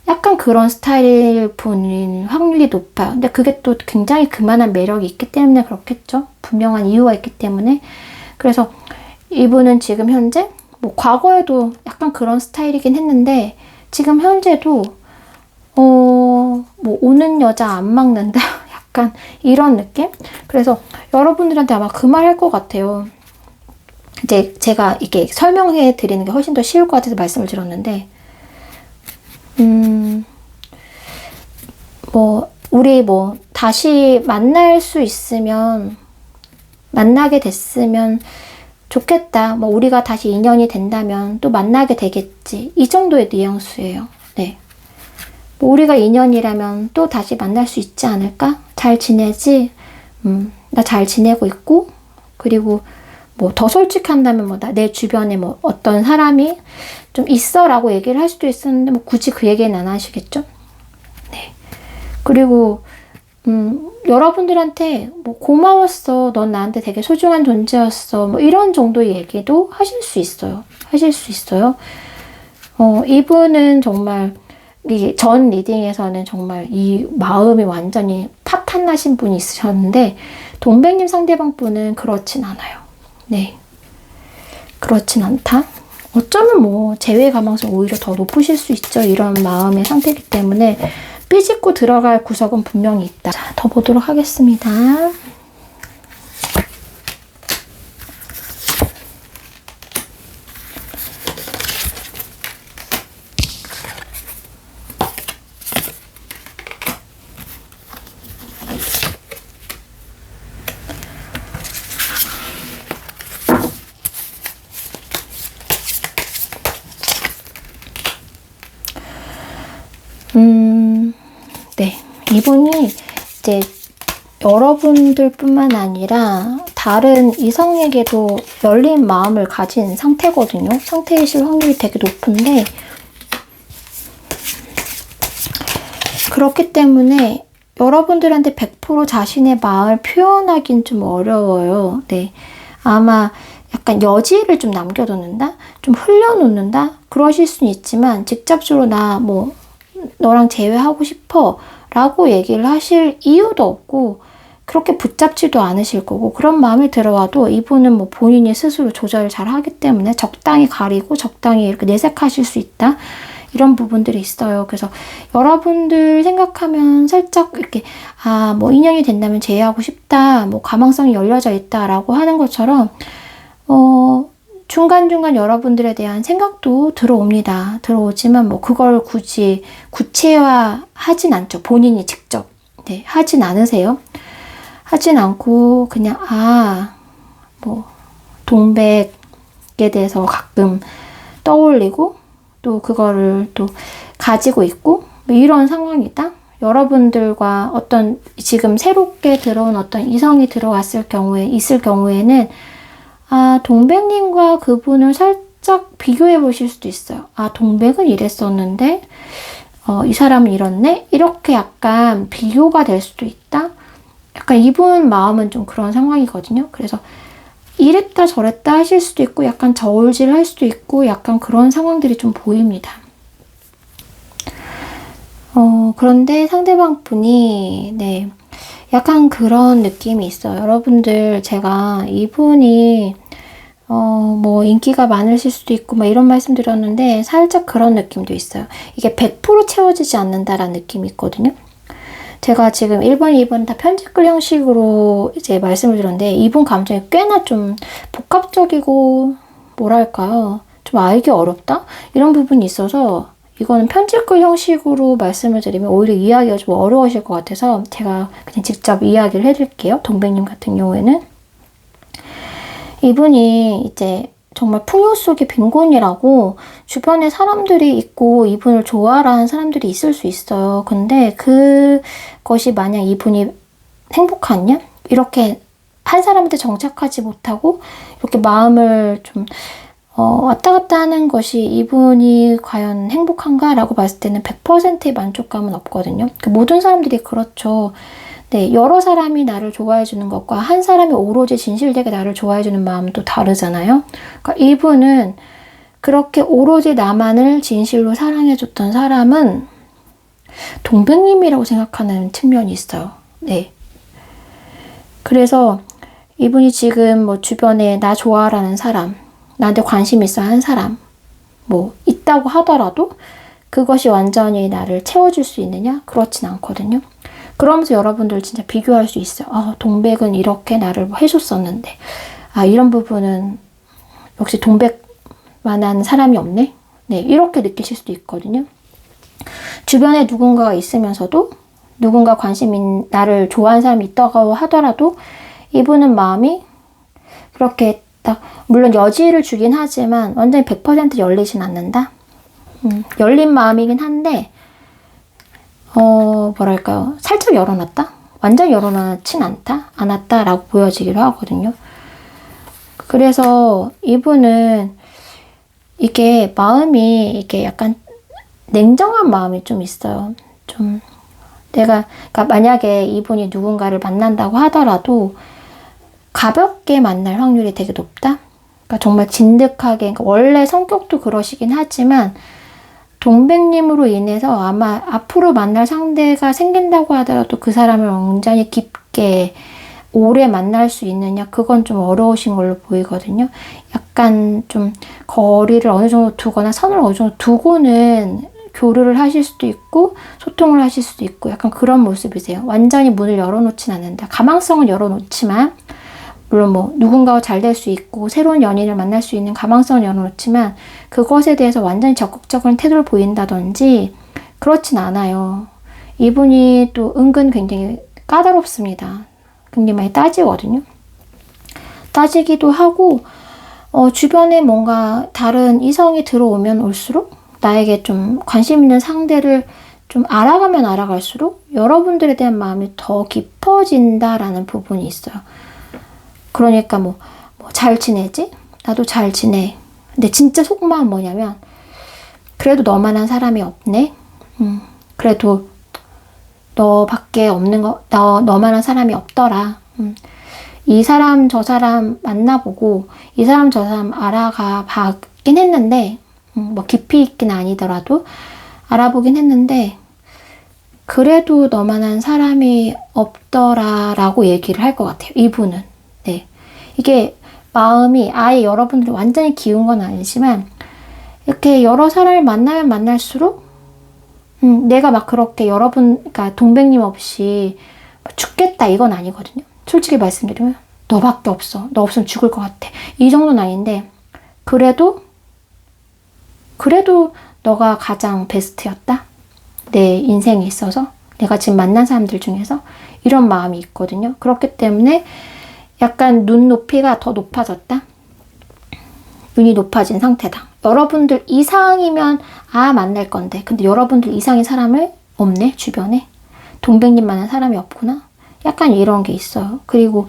Speaker 1: 약간 그런 스타일 분인 확률이 높아요. 근데 그게 또 굉장히 그만한 매력이 있기 때문에 그렇겠죠. 분명한 이유가 있기 때문에. 그래서 이분은 지금 현재, 뭐 과거에도 약간 그런 스타일이긴 했는데, 지금 현재도, 뭐 오는 여자 안 막는다? 약간 이런 느낌? 그래서 여러분들한테 아마 그 말 할 것 같아요. 이제 제가 이게 설명해 드리는 게 훨씬 더 쉬울 것 같아서 말씀을 드렸는데, 우리 다시 만날 수 있으면, 만나게 됐으면 좋겠다. 우리가 다시 인연이 된다면 또 만나게 되겠지. 이 정도의 뉘앙스예요. 네. 우리가 인연이라면 또 다시 만날 수 있지 않을까? 잘 지내지? 나 잘 지내고 있고, 그리고 더 솔직한다면 내 주변에 어떤 사람이 좀 있어 라고 얘기를 할 수도 있었는데, 굳이 그 얘기는 안 하시겠죠? 네. 그리고, 여러분들한테 고마웠어. 넌 나한테 되게 소중한 존재였어. 이런 정도의 얘기도 하실 수 있어요. 하실 수 있어요. 이분은 정말, 전 리딩에서는 정말 이 마음이 완전히 파탄나신 분이 있으셨는데, 동백님 상대방 분은 그렇진 않아요. 네. 그렇진 않다. 어쩌면 재회 가망성이 오히려 더 높으실 수 있죠. 이런 마음의 상태이기 때문에 삐짓고 들어갈 구석은 분명히 있다. 자, 더 보도록 하겠습니다. 네. 이분이 이제 여러분들 뿐만 아니라 다른 이성에게도 열린 마음을 가진 상태거든요. 상태이실 확률이 되게 높은데, 그렇기 때문에 여러분들한테 100% 자신의 마음을 표현하긴 좀 어려워요. 네. 아마 약간 여지를 좀 남겨두는다? 좀 흘려놓는다? 그러실 수는 있지만, 직접적으로 너랑 재회하고 싶어 라고 얘기를 하실 이유도 없고, 그렇게 붙잡지도 않으실 거고, 그런 마음이 들어와도 이분은 본인이 스스로 조절을 잘 하기 때문에 적당히 가리고 적당히 이렇게 내색하실 수 있다. 이런 부분들이 있어요. 그래서 여러분들 생각하면 살짝 이렇게 인연이 된다면 재회하고 싶다. 가망성이 열려져 있다 라고 하는 것처럼 중간중간 여러분들에 대한 생각도 들어옵니다. 들어오지만 그걸 굳이 구체화하진 않죠. 본인이 직접. 네, 하진 않으세요. 하진 않고 그냥 동백에 대해서 가끔 떠올리고 또 그거를 또 가지고 있고 이런 상황이다. 여러분들과 어떤 지금 새롭게 들어온 어떤 이성이 있을 경우에는 동백님과 그분을 살짝 비교해 보실 수도 있어요. 동백은 이랬었는데, 이 사람은 이렇네? 이렇게 약간 비교가 될 수도 있다? 약간 이분 마음은 좀 그런 상황이거든요. 그래서 이랬다 저랬다 하실 수도 있고, 약간 저울질 할 수도 있고, 약간 그런 상황들이 좀 보입니다. 그런데 상대방 분이, 네, 약간 그런 느낌이 있어요. 여러분들, 제가 이분이, 뭐, 인기가 많으실 수도 있고, 막 이런 말씀 드렸는데, 살짝 그런 느낌도 있어요. 이게 100% 채워지지 않는다라는 느낌이 있거든요. 제가 지금 1번, 2번 다 편집글 형식으로 이제 말씀을 드렸는데, 이분 감정이 꽤나 좀 복합적이고, 뭐랄까요. 좀 알기 어렵다? 이런 부분이 있어서, 이거는 편집글 형식으로 말씀을 드리면 오히려 이해하기가 좀 어려우실 것 같아서 제가 그냥 직접 이야기를 해드릴게요. 동백님 같은 경우에는. 이분이 이제 정말 풍요 속의 빈곤이라고 주변에 사람들이 있고 이분을 좋아하는 사람들이 있을 수 있어요. 근데 그것이 만약 이분이 행복하냐? 이렇게 한 사람한테 정착하지 못하고 이렇게 마음을 좀 왔다 갔다 하는 것이 이분이 과연 행복한가라고 봤을 때는 100%의 만족감은 없거든요. 모든 사람들이 그렇죠. 네, 여러 사람이 나를 좋아해주는 것과 한 사람이 오로지 진실되게 나를 좋아해주는 마음은 또 다르잖아요. 그러니까 이분은 그렇게 오로지 나만을 진실로 사랑해줬던 사람은 동백님이라고 생각하는 측면이 있어요. 네. 그래서 이분이 지금 뭐 주변에 나 좋아라는 사람, 나한테 관심 있어 하는 사람, 뭐 있다고 하더라도 그것이 완전히 나를 채워줄 수 있느냐? 그렇진 않거든요. 그러면서 여러분들 진짜 비교할 수 있어요. 동백은 이렇게 나를 해줬었는데, 이런 부분은 역시 동백만한 사람이 없네? 네, 이렇게 느끼실 수도 있거든요. 주변에 누군가가 있으면서도 누군가 나를 좋아하는 사람이 있다고 하더라도 이분은 마음이 그렇게 딱, 물론 여지를 주긴 하지만 완전히 100% 열리진 않는다? 열린 마음이긴 한데, 뭐랄까요. 살짝 열어놨다? 완전 열어놓진 않았다라고 보여지기로 하거든요. 그래서 이분은 이게 마음이 이게 약간 냉정한 마음이 좀 있어요. 좀 그러니까 만약에 이분이 누군가를 만난다고 하더라도 가볍게 만날 확률이 되게 높다? 그러니까 정말 진득하게, 그러니까 원래 성격도 그러시긴 하지만 동백님으로 인해서 아마 앞으로 만날 상대가 생긴다고 하더라도 그 사람을 완전히 깊게 오래 만날 수 있느냐, 그건 좀 어려우신 걸로 보이거든요. 약간 좀 거리를 어느 정도 두거나 선을 어느 정도 두고는 교류를 하실 수도 있고 소통을 하실 수도 있고 약간 그런 모습이세요. 완전히 문을 열어놓진 않는다. 가망성은 열어놓지만, 물론 뭐 누군가와 잘 될 수 있고 새로운 연인을 만날 수 있는 가망성을 열어놓지만 그것에 대해서 완전히 적극적인 태도를 보인다든지 그렇진 않아요. 이분이 또 은근 굉장히 까다롭습니다. 굉장히 많이 따지거든요. 따지기도 하고 주변에 뭔가 다른 이성이 들어오면 올수록 나에게 좀 관심 있는 상대를 좀 알아가면 알아갈수록 여러분들에 대한 마음이 더 깊어진다라는 부분이 있어요. 그러니까 뭐 잘 지내지? 나도 잘 지내. 근데 진짜 속마음 뭐냐면 그래도 너만한 사람이 없네. 그래도 너밖에 없는 거, 너만한 사람이 없더라. 이 사람 저 사람 만나보고 이 사람 저 사람 알아가 봤긴 했는데 뭐 깊이 있긴 아니더라도 알아보긴 했는데 그래도 너만한 사람이 없더라라고 얘기를 할 것 같아요. 이분은. 네. 이게 마음이 아예 여러분들이 완전히 기운 건 아니지만 이렇게 여러 사람을 만나면 만날수록 내가 막 그렇게 그러니까 동백님 없이 죽겠다 이건 아니거든요. 솔직히 말씀드리면 너밖에 없어. 너 없으면 죽을 것 같아. 이 정도는 아닌데 그래도 너가 가장 베스트였다. 내 인생에 있어서 내가 지금 만난 사람들 중에서 이런 마음이 있거든요. 그렇기 때문에 약간 눈높이가 더 높아졌다. 눈이 높아진 상태다. 여러분들 이상이면 만날 건데 근데 여러분들 이상의 사람을 없네 주변에. 동백님만한 사람이 없구나. 약간 이런 게 있어요. 그리고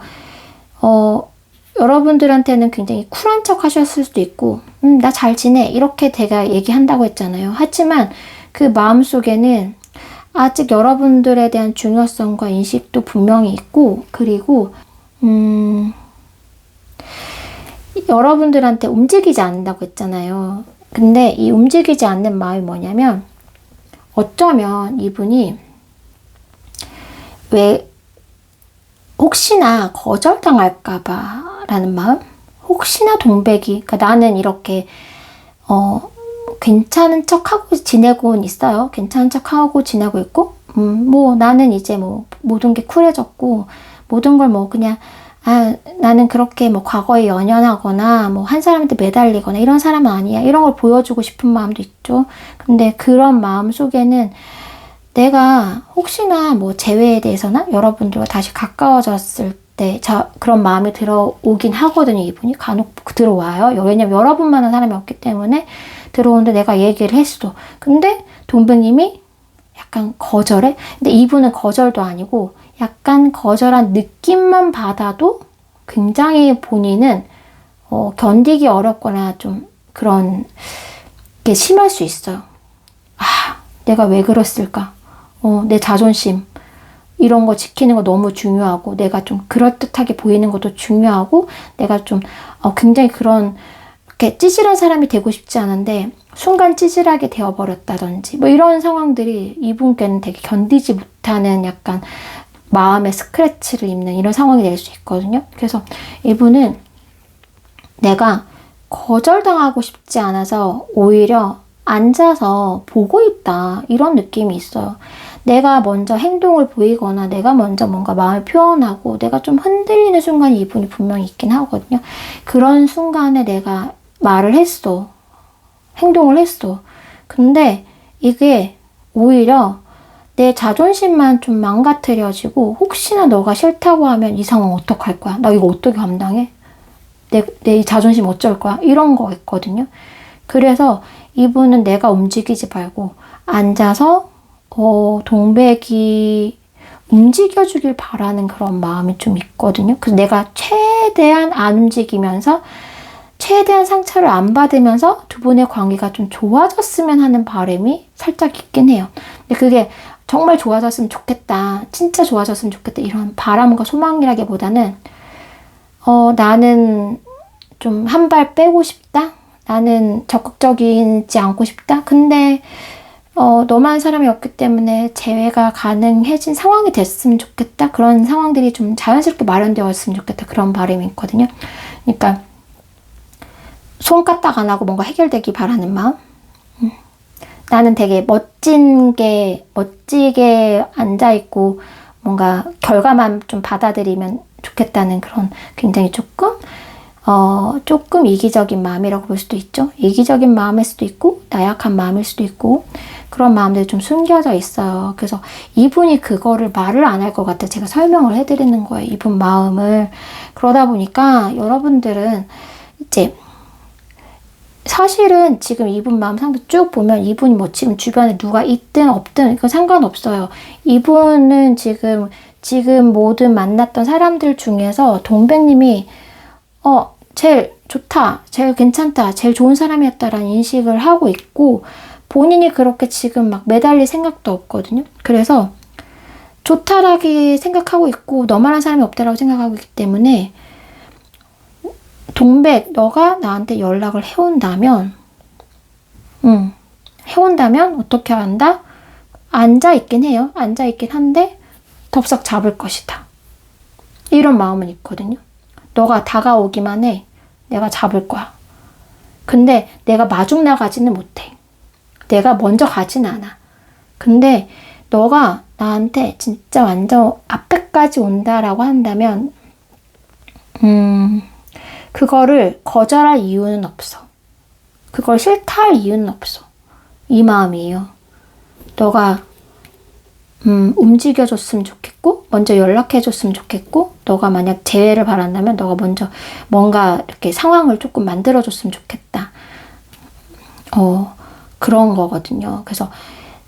Speaker 1: 여러분들한테는 굉장히 쿨한 척 하셨을 수도 있고, 나 잘 지내. 이렇게 제가 얘기한다고 했잖아요. 하지만 그 마음속에는 아직 여러분들에 대한 중요성과 인식도 분명히 있고, 그리고, 여러분들한테 움직이지 않는다고 했잖아요. 근데 이 움직이지 않는 마음이 뭐냐면, 어쩌면 이분이 왜 혹시나 거절당할까봐 라는 마음? 혹시나 동백이, 그러니까 나는 이렇게 괜찮은 척하고 지내고는 있어요. 괜찮은 척하고 지내고 있고, 뭐 나는 이제 뭐 모든 게 쿨해졌고, 모든 걸 뭐 그냥 나는 그렇게 뭐 과거에 연연하거나 뭐 한 사람한테 매달리거나 이런 사람은 아니야. 이런 걸 보여주고 싶은 마음도 있죠. 근데 그런 마음 속에는 내가 혹시나 뭐 재회에 대해서나 여러분들과 다시 가까워졌을 때 그런 마음이 들어오긴 하거든요. 이분이 간혹 들어와요. 왜냐면 여러분만한 사람이 없기 때문에 들어오는데 내가 얘기를 했어. 근데 동백님이 약간 거절해? 근데 이분은 거절도 아니고 약간 거절한 느낌만 받아도 굉장히 본인은 견디기 어렵거나 좀 그런 게 심할 수 있어요. 내가 왜 그랬을까? 내 자존심 이런 거 지키는 거 너무 중요하고 내가 좀 그럴듯하게 보이는 것도 중요하고 내가 좀 굉장히 그런 이렇게 찌질한 사람이 되고 싶지 않은데 순간 찌질하게 되어버렸다든지 뭐 이런 상황들이 이분께는 되게 견디지 못하는 약간 마음의 스크래치를 입는 이런 상황이 될 수 있거든요. 그래서 이분은 내가 거절당하고 싶지 않아서 오히려 앉아서 보고 있다 이런 느낌이 있어요. 내가 먼저 행동을 보이거나 내가 먼저 뭔가 마음을 표현하고 내가 좀 흔들리는 순간이 이분이 분명히 있긴 하거든요. 그런 순간에 내가 말을 했어. 행동을 했어. 근데 이게 오히려 내 자존심만 좀 망가뜨려지고 혹시나 너가 싫다고 하면 이 상황 어떡할 거야? 나 이거 어떻게 감당해? 내 자존심 어쩔 거야? 이런 거 있거든요. 그래서 이분은 내가 움직이지 말고 앉아서 동백이 움직여주길 바라는 그런 마음이 좀 있거든요. 그래서 내가 최대한 안 움직이면서 최대한 상처를 안 받으면서 두 분의 관계가 좀 좋아졌으면 하는 바람이 살짝 있긴 해요. 근데 그게 정말 좋아졌으면 좋겠다. 진짜 좋아졌으면 좋겠다. 이런 바람과 소망이라기보다는 나는 좀 한 발 빼고 싶다. 나는 적극적이지 않고 싶다. 근데 너만 사람이 없기 때문에 재회가 가능해진 상황이 됐으면 좋겠다. 그런 상황들이 좀 자연스럽게 마련되었으면 좋겠다. 그런 바람이 있거든요. 그러니까 손까딱 안 하고 뭔가 해결되기 바라는 마음. 나는 되게 멋지게 앉아있고 뭔가 결과만 좀 받아들이면 좋겠다는 그런 굉장히 조금 이기적인 마음이라고 볼 수도 있죠. 이기적인 마음일 수도 있고 나약한 마음일 수도 있고 그런 마음들이 좀 숨겨져 있어요. 그래서 이분이 그거를 말을 안 할 것 같아 제가 설명을 해드리는 거예요. 이분 마음을. 그러다 보니까 여러분들은 이제 사실은 지금 이분 마음 상태 쭉 보면 이분이 뭐 지금 주변에 누가 있든 없든 이건 상관없어요. 이분은 지금 모든 만났던 사람들 중에서 동백님이 제일 좋다, 제일 괜찮다, 제일 좋은 사람이었다라는 인식을 하고 있고 본인이 그렇게 지금 막 매달릴 생각도 없거든요. 그래서 좋다라고 생각하고 있고 너만한 사람이 없다라고 생각하고 있기 때문에 동백, 너가 나한테 연락을 해온다면 어떻게 한다? 앉아있긴 해요. 앉아있긴 한데 덥석 잡을 것이다. 이런 마음은 있거든요. 너가 다가오기만 해. 내가 잡을 거야. 근데 내가 마중 나가지는 못해. 내가 먼저 가진 않아. 근데 너가 나한테 진짜 완전 앞에까지 온다라고 한다면 그거를 거절할 이유는 없어. 그걸 싫다 할 이유는 없어. 이 마음이에요. 너가 움직여줬으면 좋겠고 먼저 연락해줬으면 좋겠고 너가 만약 재회를 바란다면 너가 먼저 뭔가 이렇게 상황을 조금 만들어줬으면 좋겠다. 그런 거거든요. 그래서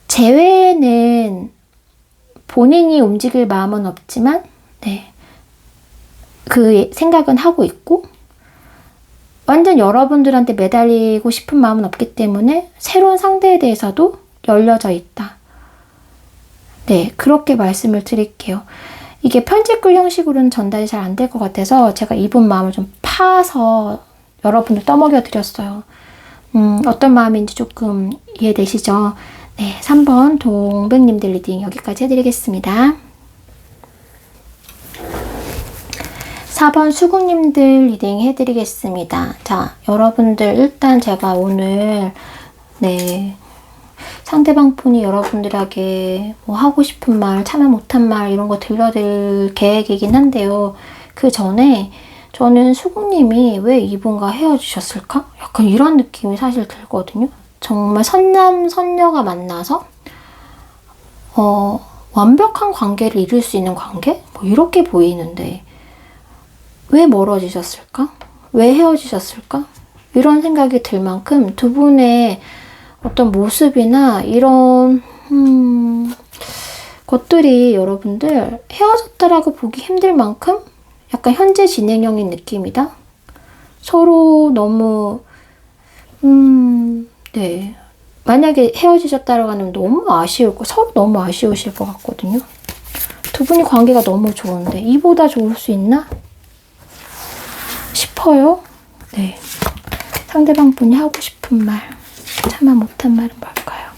Speaker 1: 재회는 본인이 움직일 마음은 없지만 그 생각은 하고 있고, 완전 여러분들한테 매달리고 싶은 마음은 없기 때문에 새로운 상대에 대해서도 열려져 있다. 네, 그렇게 말씀을 드릴게요. 이게 편집글 형식으로는 전달이 잘 안 될 것 같아서 제가 이분 마음을 좀 파서 여러분들 떠먹여 드렸어요. 어떤 마음인지 조금 이해되시죠? 네, 3번 동백님들 리딩 여기까지 해드리겠습니다. 4번 수국님들 리딩 해드리겠습니다. 자, 여러분들 일단 제가 오늘 상대방 분이 여러분들에게 뭐 하고 싶은 말, 참아 못한 말 이런 거 들려드릴 계획이긴 한데요. 그 전에 저는 수국님이 왜 이분과 헤어지셨을까? 약간 이런 느낌이 사실 들거든요. 정말 선남, 선녀가 만나서 완벽한 관계를 이룰 수 있는 관계? 뭐 이렇게 보이는데 왜 멀어지셨을까? 왜 헤어지셨을까? 이런 생각이 들 만큼 두 분의 어떤 모습이나 이런 것들이 여러분들 헤어졌다라고 보기 힘들 만큼 약간 현재 진행형인 느낌이다. 서로 너무 만약에 헤어지셨다라고 하면 너무 아쉬울 거, 서로 너무 아쉬우실 것 같거든요. 두 분이 관계가 너무 좋은데 이보다 좋을 수 있나 싶어요. 네, 상대방 분이 하고 싶은 말, 참아 못한 말은 뭘까요?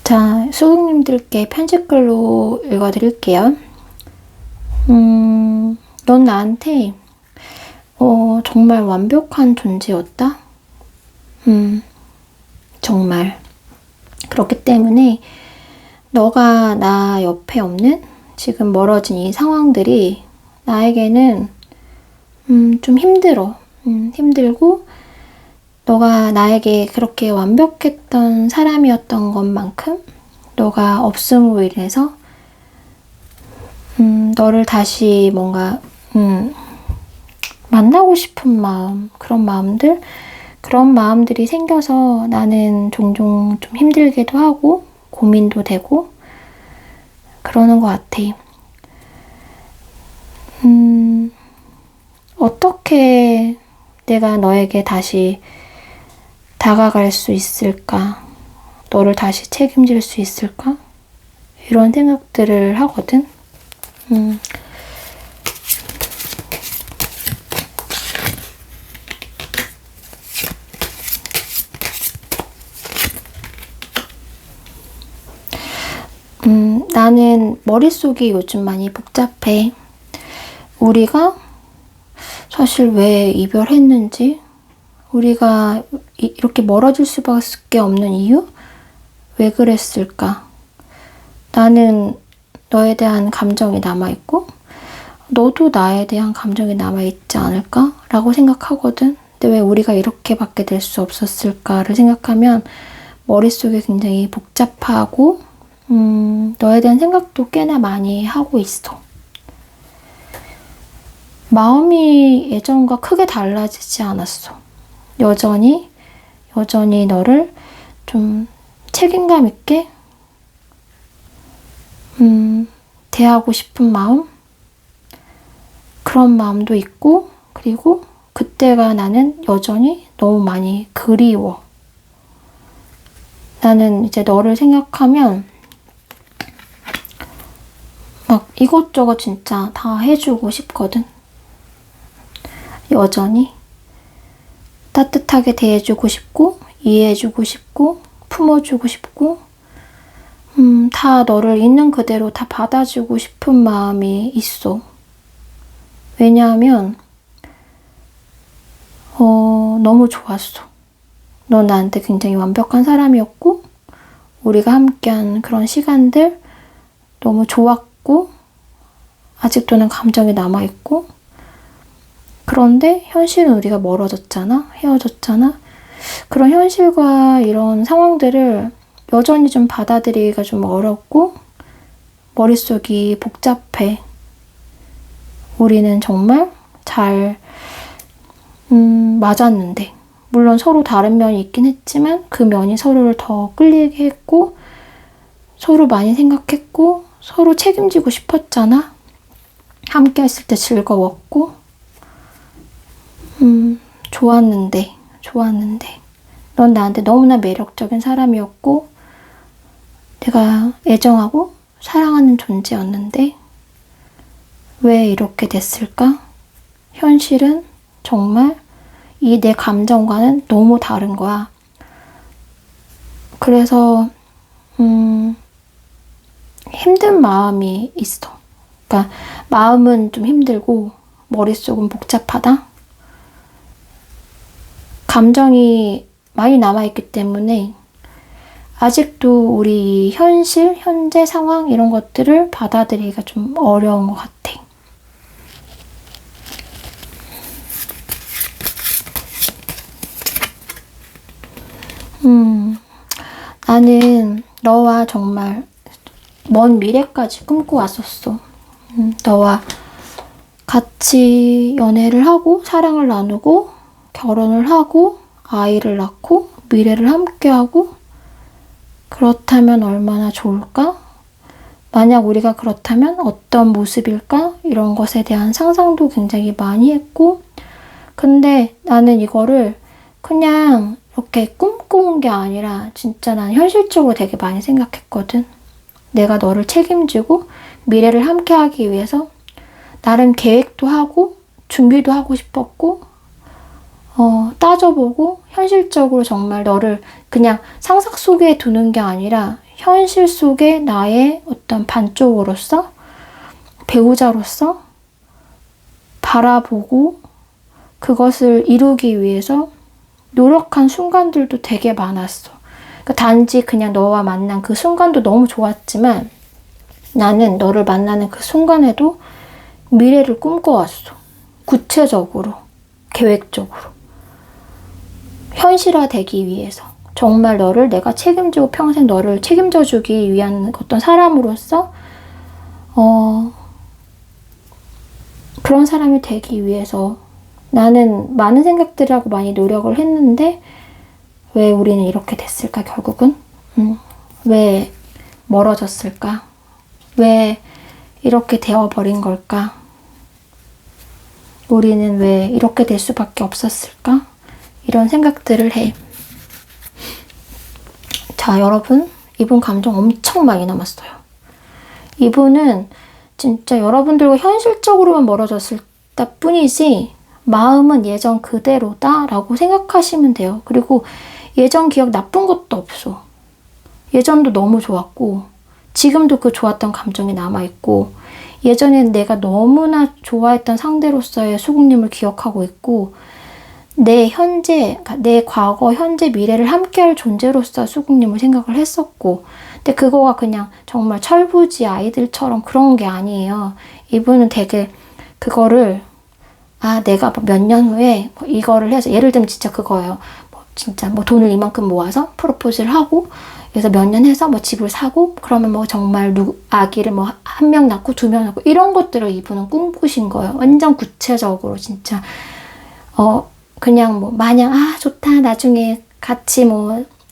Speaker 1: 자, 수국님들께 편집글로 읽어드릴게요. 넌 나한테 정말 완벽한 존재였다? 정말. 그렇기 때문에 너가 나 옆에 없는 지금 멀어진 이 상황들이 나에게는 좀 힘들어. 힘들고 너가 나에게 그렇게 완벽했던 사람이었던 것만큼 너가 없음으로 인해서 너를 다시 뭔가 만나고 싶은 마음, 그런 마음들이 생겨서 나는 종종 좀 힘들기도 하고 고민도 되고 그러는 것 같아. 어떻게 내가 너에게 다시 다가갈 수 있을까? 너를 다시 책임질 수 있을까? 이런 생각들을 하거든. 나는 머릿속이 요즘 많이 복잡해. 우리가 사실 왜 이별했는지, 우리가 이렇게 멀어질 수밖에 없는 이유? 왜 그랬을까? 나는 너에 대한 감정이 남아있고 너도 나에 대한 감정이 남아있지 않을까? 라고 생각하거든. 근데 왜 우리가 이렇게밖에 될 수 없었을까를 생각하면 머릿속이 굉장히 복잡하고 너에 대한 생각도 꽤나 많이 하고 있어. 마음이 예전과 크게 달라지지 않았어. 여전히 너를 좀 책임감 있게 대하고 싶은 마음? 그런 마음도 있고, 그리고 그때가 나는 여전히 너무 많이 그리워. 나는 이제 너를 생각하면 막 이것저것 진짜 다 해주고 싶거든. 여전히 따뜻하게 대해주고 싶고 이해해주고 싶고 품어주고 싶고 다 너를 있는 그대로 다 받아주고 싶은 마음이 있어. 왜냐하면 너무 좋았어. 너 나한테 굉장히 완벽한 사람이었고 우리가 함께한 그런 시간들 너무 좋았고 아직도는 감정이 남아있고 그런데 현실은 우리가 멀어졌잖아. 헤어졌잖아. 그런 현실과 이런 상황들을 여전히 좀 받아들이기가 좀 어렵고 머릿속이 복잡해. 우리는 정말 잘 맞았는데 물론 서로 다른 면이 있긴 했지만 그 면이 서로를 더 끌리게 했고 서로 많이 생각했고 서로 책임지고 싶었잖아. 함께 했을 때 즐거웠고 좋았는데 넌 나한테 너무나 매력적인 사람이었고 내가 애정하고 사랑하는 존재였는데 왜 이렇게 됐을까? 현실은 정말 이 내 감정과는 너무 다른 거야. 그래서 힘든 마음이 있어. 그러니까 마음은 좀 힘들고 머릿속은 복잡하다. 감정이 많이 남아있기 때문에 아직도 우리 현실, 현재 상황 이런 것들을 받아들이기가 좀 어려운 것 같아. 나는 너와 정말 먼 미래까지 꿈꿔왔었어. 너와 같이 연애를 하고 사랑을 나누고 결혼을 하고 아이를 낳고 미래를 함께하고 그렇다면 얼마나 좋을까? 만약 우리가 그렇다면 어떤 모습일까? 이런 것에 대한 상상도 굉장히 많이 했고 근데 나는 이거를 그냥 이렇게 꿈꿔온 게 아니라 진짜 난 현실적으로 되게 많이 생각했거든. 내가 너를 책임지고 미래를 함께하기 위해서 나름 계획도 하고 준비도 하고 싶었고 따져보고 현실적으로 정말 너를 그냥 상상 속에 두는 게 아니라 현실 속에 나의 어떤 반쪽으로서 배우자로서 바라보고 그것을 이루기 위해서 노력한 순간들도 되게 많았어. 그러니까 단지 그냥 너와 만난 그 순간도 너무 좋았지만 나는 너를 만나는 그 순간에도 미래를 꿈꿔왔어. 구체적으로, 계획적으로. 현실화되기 위해서 정말 너를 내가 책임지고 평생 너를 책임져주기 위한 어떤 사람으로서 그런 사람이 되기 위해서 나는 많은 생각들을 하고 많이 노력을 했는데 왜 우리는 이렇게 됐을까 결국은? 왜 멀어졌을까? 왜 이렇게 되어버린 걸까? 우리는 왜 이렇게 될 수밖에 없었을까? 이런 생각들을 해. 자, 여러분. 이분 감정 엄청 많이 남았어요. 이분은 진짜 여러분들과 현실적으로만 멀어졌을 뿐이지 마음은 예전 그대로다 라고 생각하시면 돼요. 그리고 예전 기억 나쁜 것도 없어. 예전도 너무 좋았고 지금도 그 좋았던 감정이 남아있고 예전엔 내가 너무나 좋아했던 상대로서의 수국님을 기억하고 있고 내 현재, 내 과거, 현재, 미래를 함께할 존재로서 수국님을 생각을 했었고 근데 그거가 그냥 정말 철부지 아이들처럼 그런 게 아니에요. 이분은 되게 그거를 내가 몇 년 후에 이거를 해서 예를 들면 진짜 그거예요. 진짜 돈을 이만큼 모아서 프로포즈를 하고 그래서 몇 년 해서 집을 사고 그러면 정말 아기를 한 명 낳고 2명 낳고 이런 것들을 이분은 꿈꾸신 거예요. 완전 구체적으로 진짜 그냥 마냥 좋다 나중에 같이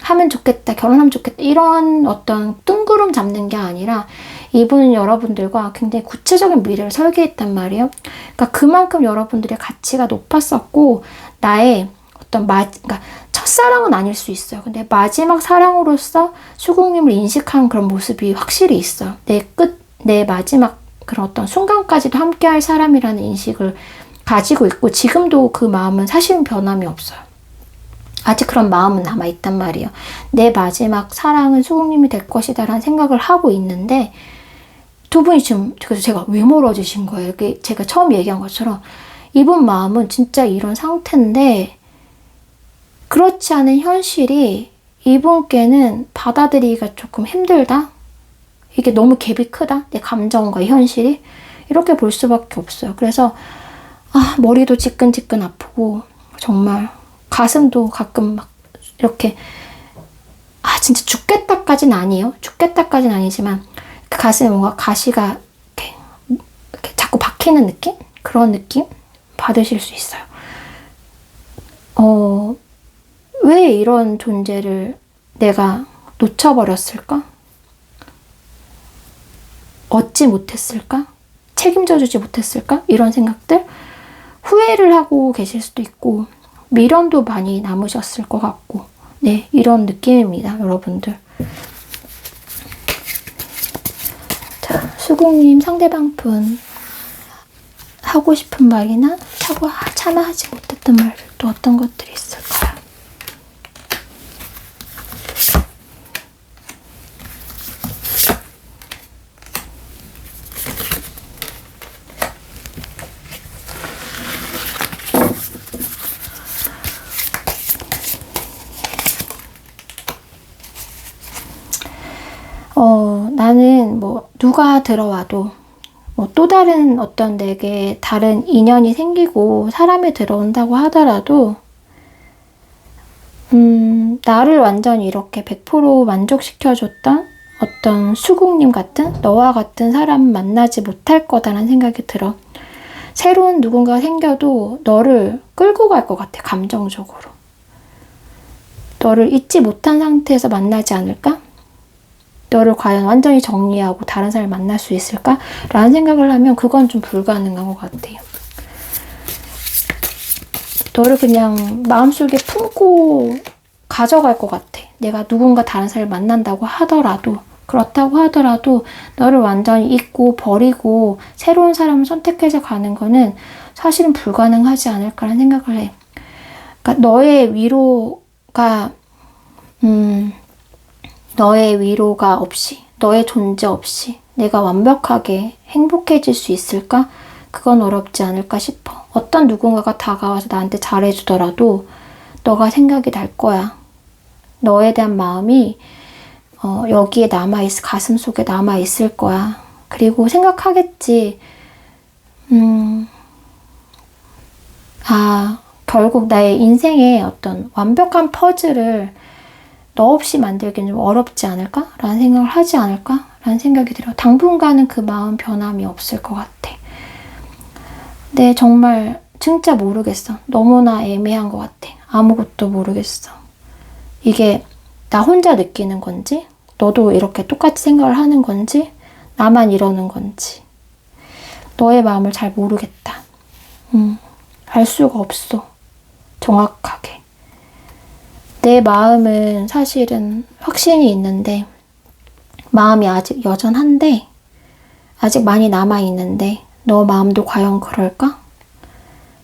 Speaker 1: 하면 좋겠다 결혼하면 좋겠다 이런 어떤 뜬구름 잡는 게 아니라 이분은 여러분들과 굉장히 구체적인 미래를 설계했단 말이에요. 그러니까 그만큼 여러분들의 가치가 높았었고 나의 어떤 그러니까 첫사랑은 아닐 수 있어요. 근데 마지막 사랑으로서 수국님을 인식한 그런 모습이 확실히 있어요. 내 마지막 그런 어떤 순간까지도 함께할 사람이라는 인식을 가지고 있고 지금도 그 마음은 사실은 변함이 없어요. 아직 그런 마음은 남아있단 말이에요. 내 마지막 사랑은 수국님이 될 것이다 라는 생각을 하고 있는데 두 분이 지금 그래서 제가 왜 멀어지신 거예요? 이렇게 제가 처음 얘기한 것처럼 이분 마음은 진짜 이런 상태인데 그렇지 않은 현실이 이분께는 받아들이기가 조금 힘들다? 이게 너무 갭이 크다? 내 감정과 현실이? 이렇게 볼 수밖에 없어요. 그래서 머리도 지끈지끈 아프고 정말 가슴도 가끔 이렇게 진짜 죽겠다 죽겠다까지는 아니에요. 죽겠다까지는 아니지만 그 가슴에 뭔가 가시가 이렇게 자꾸 박히는 느낌? 그런 느낌 받으실 수 있어요. 왜 이런 존재를 내가 놓쳐버렸을까? 얻지 못했을까? 책임져주지 못했을까? 이런 생각들? 후회를 하고 계실 수도 있고 미련도 많이 남으셨을 것 같고 네, 이런 느낌입니다, 여러분들. 자, 수국님 상대방 분 하고 싶은 말이나 차마 하지 못했던 말들 또 어떤 것들이 있을까요? 나는 뭐 누가 들어와도 뭐 또 다른 어떤 내게 다른 인연이 생기고 사람이 들어온다고 하더라도 나를 완전히 이렇게 100% 만족시켜줬던 어떤 수국님 같은 너와 같은 사람 만나지 못할 거다라는 생각이 들어. 새로운 누군가가 생겨도 너를 끌고 갈 것 같아, 감정적으로. 너를 잊지 못한 상태에서 만나지 않을까? 너를 과연 완전히 정리하고 다른 사람을 만날 수 있을까? 라는 생각을 하면 그건 좀 불가능한 것 같아요. 너를 그냥 마음속에 품고 가져갈 것 같아. 내가 누군가 다른 사람을 만난다고 하더라도, 그렇다고 하더라도 너를 완전히 잊고 버리고 새로운 사람을 선택해서 가는 거는 사실은 불가능하지 않을까라는 생각을 해. 그러니까 너의 위로가 없이, 너의 존재 없이 내가 완벽하게 행복해질 수 있을까? 그건 어렵지 않을까 싶어. 어떤 누군가가 다가와서 나한테 잘해주더라도 너가 생각이 날 거야. 너에 대한 마음이 여기에 가슴 속에 남아있을 거야. 그리고 생각하겠지. 결국 나의 인생의 어떤 완벽한 퍼즐을 너 없이 만들기는 좀 어렵지 않을까? 라는 생각을 하지 않을까? 라는 생각이 들어요. 당분간은 그 마음 변함이 없을 것 같아. 근데 정말 진짜 모르겠어. 너무나 애매한 것 같아. 아무것도 모르겠어. 이게 나 혼자 느끼는 건지, 너도 이렇게 똑같이 생각을 하는 건지, 나만 이러는 건지. 너의 마음을 잘 모르겠다. 알 수가 없어. 정확하게. 내 마음은 사실은 확신이 있는데, 마음이 아직 여전한데, 아직 많이 남아있는데, 너 마음도 과연 그럴까?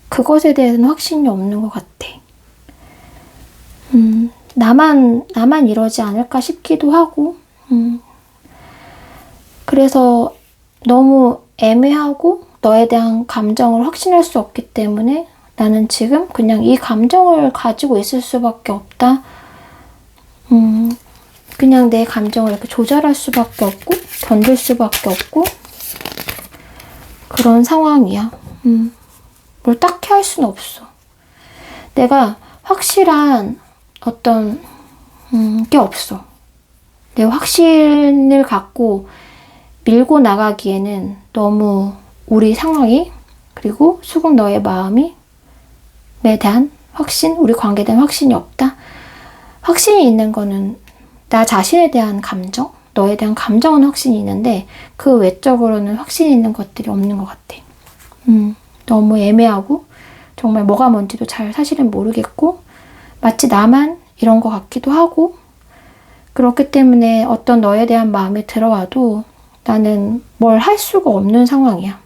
Speaker 1: 그것에 대해서는 확신이 없는 것 같아. 나만 이러지 않을까 싶기도 하고, 그래서 너무 애매하고 너에 대한 감정을 확신할 수 없기 때문에 나는 지금 그냥 이 감정을 가지고 있을 수밖에 없다. 그냥 내 감정을 이렇게 조절할 수밖에 없고, 견딜 수밖에 없고, 그런 상황이야. 뭘 딱히 할 수는 없어. 내가 확실한 어떤 게 없어. 내 확신을 갖고 밀고 나가기에는 너무 우리 상황이, 그리고 수국 너의 마음이 에 대한 확신, 우리 관계에 대한 확신이 없다. 확신이 있는 거는 나 자신에 대한 감정, 너에 대한 감정은 확신이 있는데 그 외적으로는 확신이 있는 것들이 없는 것 같아. 너무 애매하고 정말 뭐가 뭔지도 잘 사실은 모르겠고, 마치 나만 이런 것 같기도 하고, 그렇기 때문에 어떤 너에 대한 마음이 들어와도 나는 뭘 할 수가 없는 상황이야.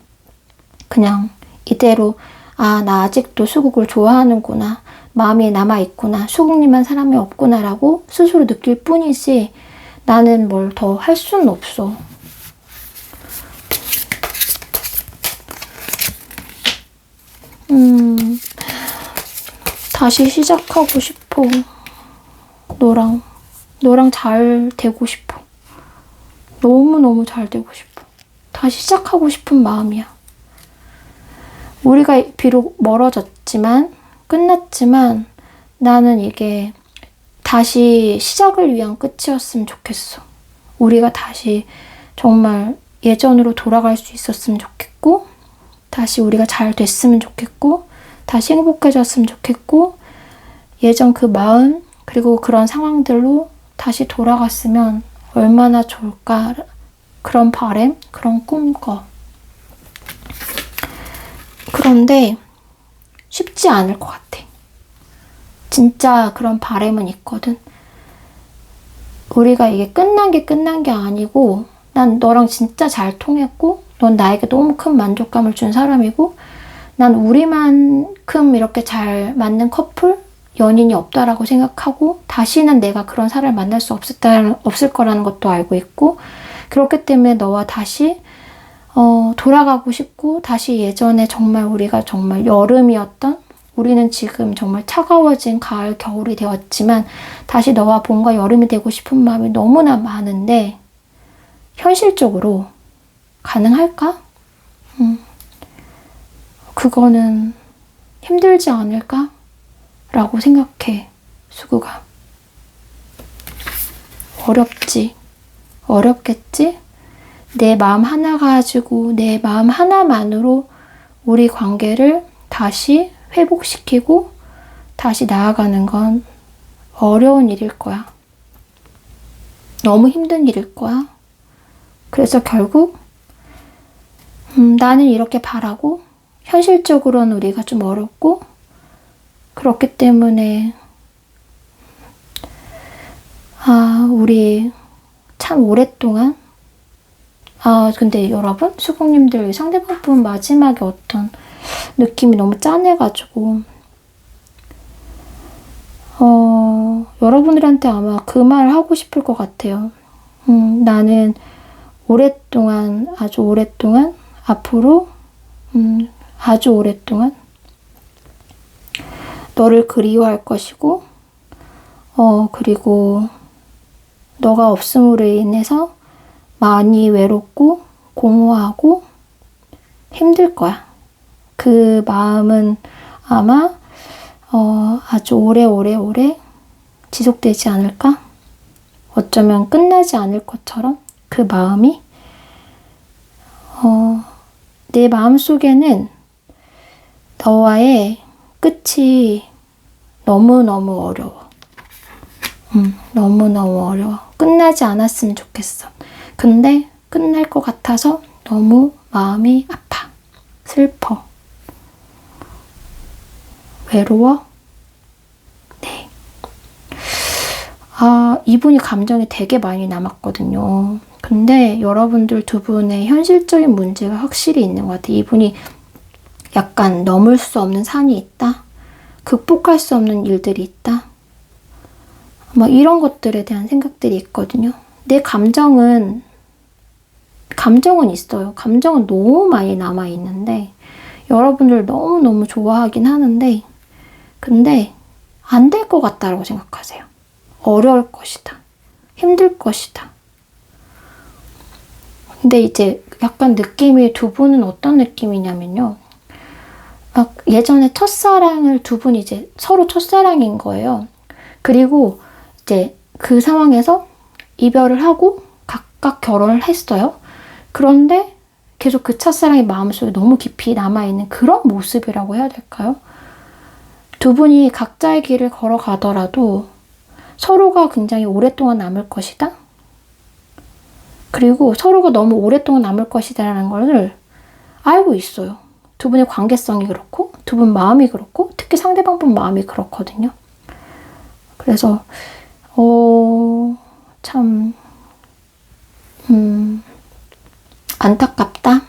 Speaker 1: 그냥 이대로 나 아직도 수국을 좋아하는구나, 마음이 남아있구나, 수국님만 사람이 없구나 라고 스스로 느낄 뿐이지 나는 뭘 더 할 수는 없어. 다시 시작하고 싶어. 너랑 잘 되고 싶어. 너무너무 잘 되고 싶어. 다시 시작하고 싶은 마음이야. 우리가 비록 멀어졌지만, 끝났지만 나는 이게 다시 시작을 위한 끝이었으면 좋겠어. 우리가 다시 정말 예전으로 돌아갈 수 있었으면 좋겠고, 다시 우리가 잘 됐으면 좋겠고, 다시 행복해졌으면 좋겠고, 예전 그 마음, 그리고 그런 상황들로 다시 돌아갔으면 얼마나 좋을까. 그런 바람, 그런 꿈꿔. 그런데 쉽지 않을 것 같아. 진짜 그런 바람은 있거든. 우리가 이게 끝난 게 아니고, 난 너랑 진짜 잘 통했고, 넌 나에게 너무 큰 만족감을 준 사람이고, 난 우리만큼 이렇게 잘 맞는 커플, 연인이 없다라고 생각하고, 다시는 내가 그런 사람을 만날 수 없을 거라는 것도 알고 있고, 그렇기 때문에 너와 다시 돌아가고 싶고, 다시 예전에 정말 우리가 정말 여름이었던, 우리는 지금 정말 차가워진 가을, 겨울이 되었지만 다시 너와 봄과 여름이 되고 싶은 마음이 너무나 많은데 현실적으로 가능할까? 그거는 힘들지 않을까? 라고 생각해, 수구가. 어렵지. 어렵겠지? 내 마음 하나 가지고 내 마음 하나만으로 우리 관계를 다시 회복시키고 다시 나아가는 건 어려운 일일 거야. 너무 힘든 일일 거야. 그래서 결국 나는 이렇게 바라고 현실적으로는 우리가 좀 어렵고 그렇기 때문에 우리 참 오랫동안 근데 여러분, 수국님들 상대방 분 마지막에 어떤 느낌이 너무 짠해가지고 여러분들한테 아마 그 말 하고 싶을 것 같아요. 나는 오랫동안, 아주 오랫동안, 앞으로 아주 오랫동안 너를 그리워할 것이고 그리고 너가 없음으로 인해서 많이 외롭고 공허하고 힘들 거야. 그 마음은 아마 아주 오래 지속되지 않을까? 어쩌면 끝나지 않을 것처럼 그 마음이 내 마음속에는 너와의 끝이 너무너무 어려워. 너무너무 어려워. 끝나지 않았으면 좋겠어. 근데 끝날 것 같아서 너무 마음이 아파. 슬퍼. 외로워? 네. 이분이 감정이 되게 많이 남았거든요. 근데 여러분들 두 분의 현실적인 문제가 확실히 있는 것 같아요. 이분이 약간 넘을 수 없는 산이 있다? 극복할 수 없는 일들이 있다? 이런 것들에 대한 생각들이 있거든요. 내 감정은 있어요. 감정은 너무 많이 남아있는데 여러분들 너무너무 좋아하긴 하는데 근데 안 될 것 같다라고 생각하세요. 어려울 것이다. 힘들 것이다. 근데 이제 약간 느낌이 두 분은 어떤 느낌이냐면요. 막 예전에 첫사랑을 두 분이 이제 서로 첫사랑인 거예요. 그리고 이제 그 상황에서 이별을 하고 각각 결혼을 했어요. 그런데 계속 그 첫사랑이 마음속에 너무 깊이 남아있는 그런 모습이라고 해야 될까요? 두 분이 각자의 길을 걸어가더라도 서로가 굉장히 오랫동안 남을 것이다. 그리고 서로가 너무 오랫동안 남을 것이다라는 걸 알고 있어요. 두 분의 관계성이 그렇고 두 분 마음이 그렇고 특히 상대방 분 마음이 그렇거든요. 그래서 참 안타깝다.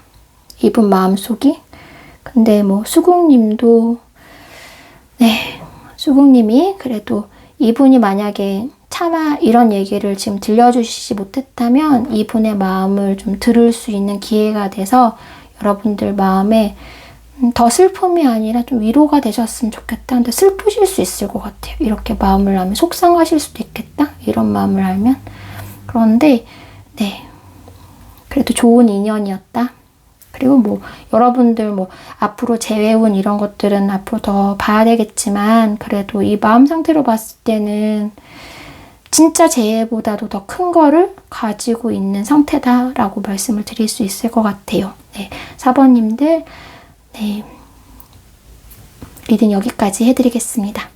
Speaker 1: 이분 마음속이. 근데 수국님도 수국님이 그래도 이분이 만약에 차마 이런 얘기를 지금 들려주시지 못했다면 이분의 마음을 좀 들을 수 있는 기회가 돼서 여러분들 마음에 더 슬픔이 아니라 좀 위로가 되셨으면 좋겠다. 근데 슬프실 수 있을 것 같아요. 이렇게 마음을 알면 속상하실 수도 있겠다. 이런 마음을 알면. 그런데 그래도 좋은 인연이었다. 그리고 뭐 여러분들 뭐 앞으로 재회운 이런 것들은 앞으로 더 봐야 되겠지만 그래도 이 마음 상태로 봤을 때는 진짜 재해보다도 더 큰 거를 가지고 있는 상태다라고 말씀을 드릴 수 있을 것 같아요. 네, 4번님들 네, 리딩 여기까지 해드리겠습니다.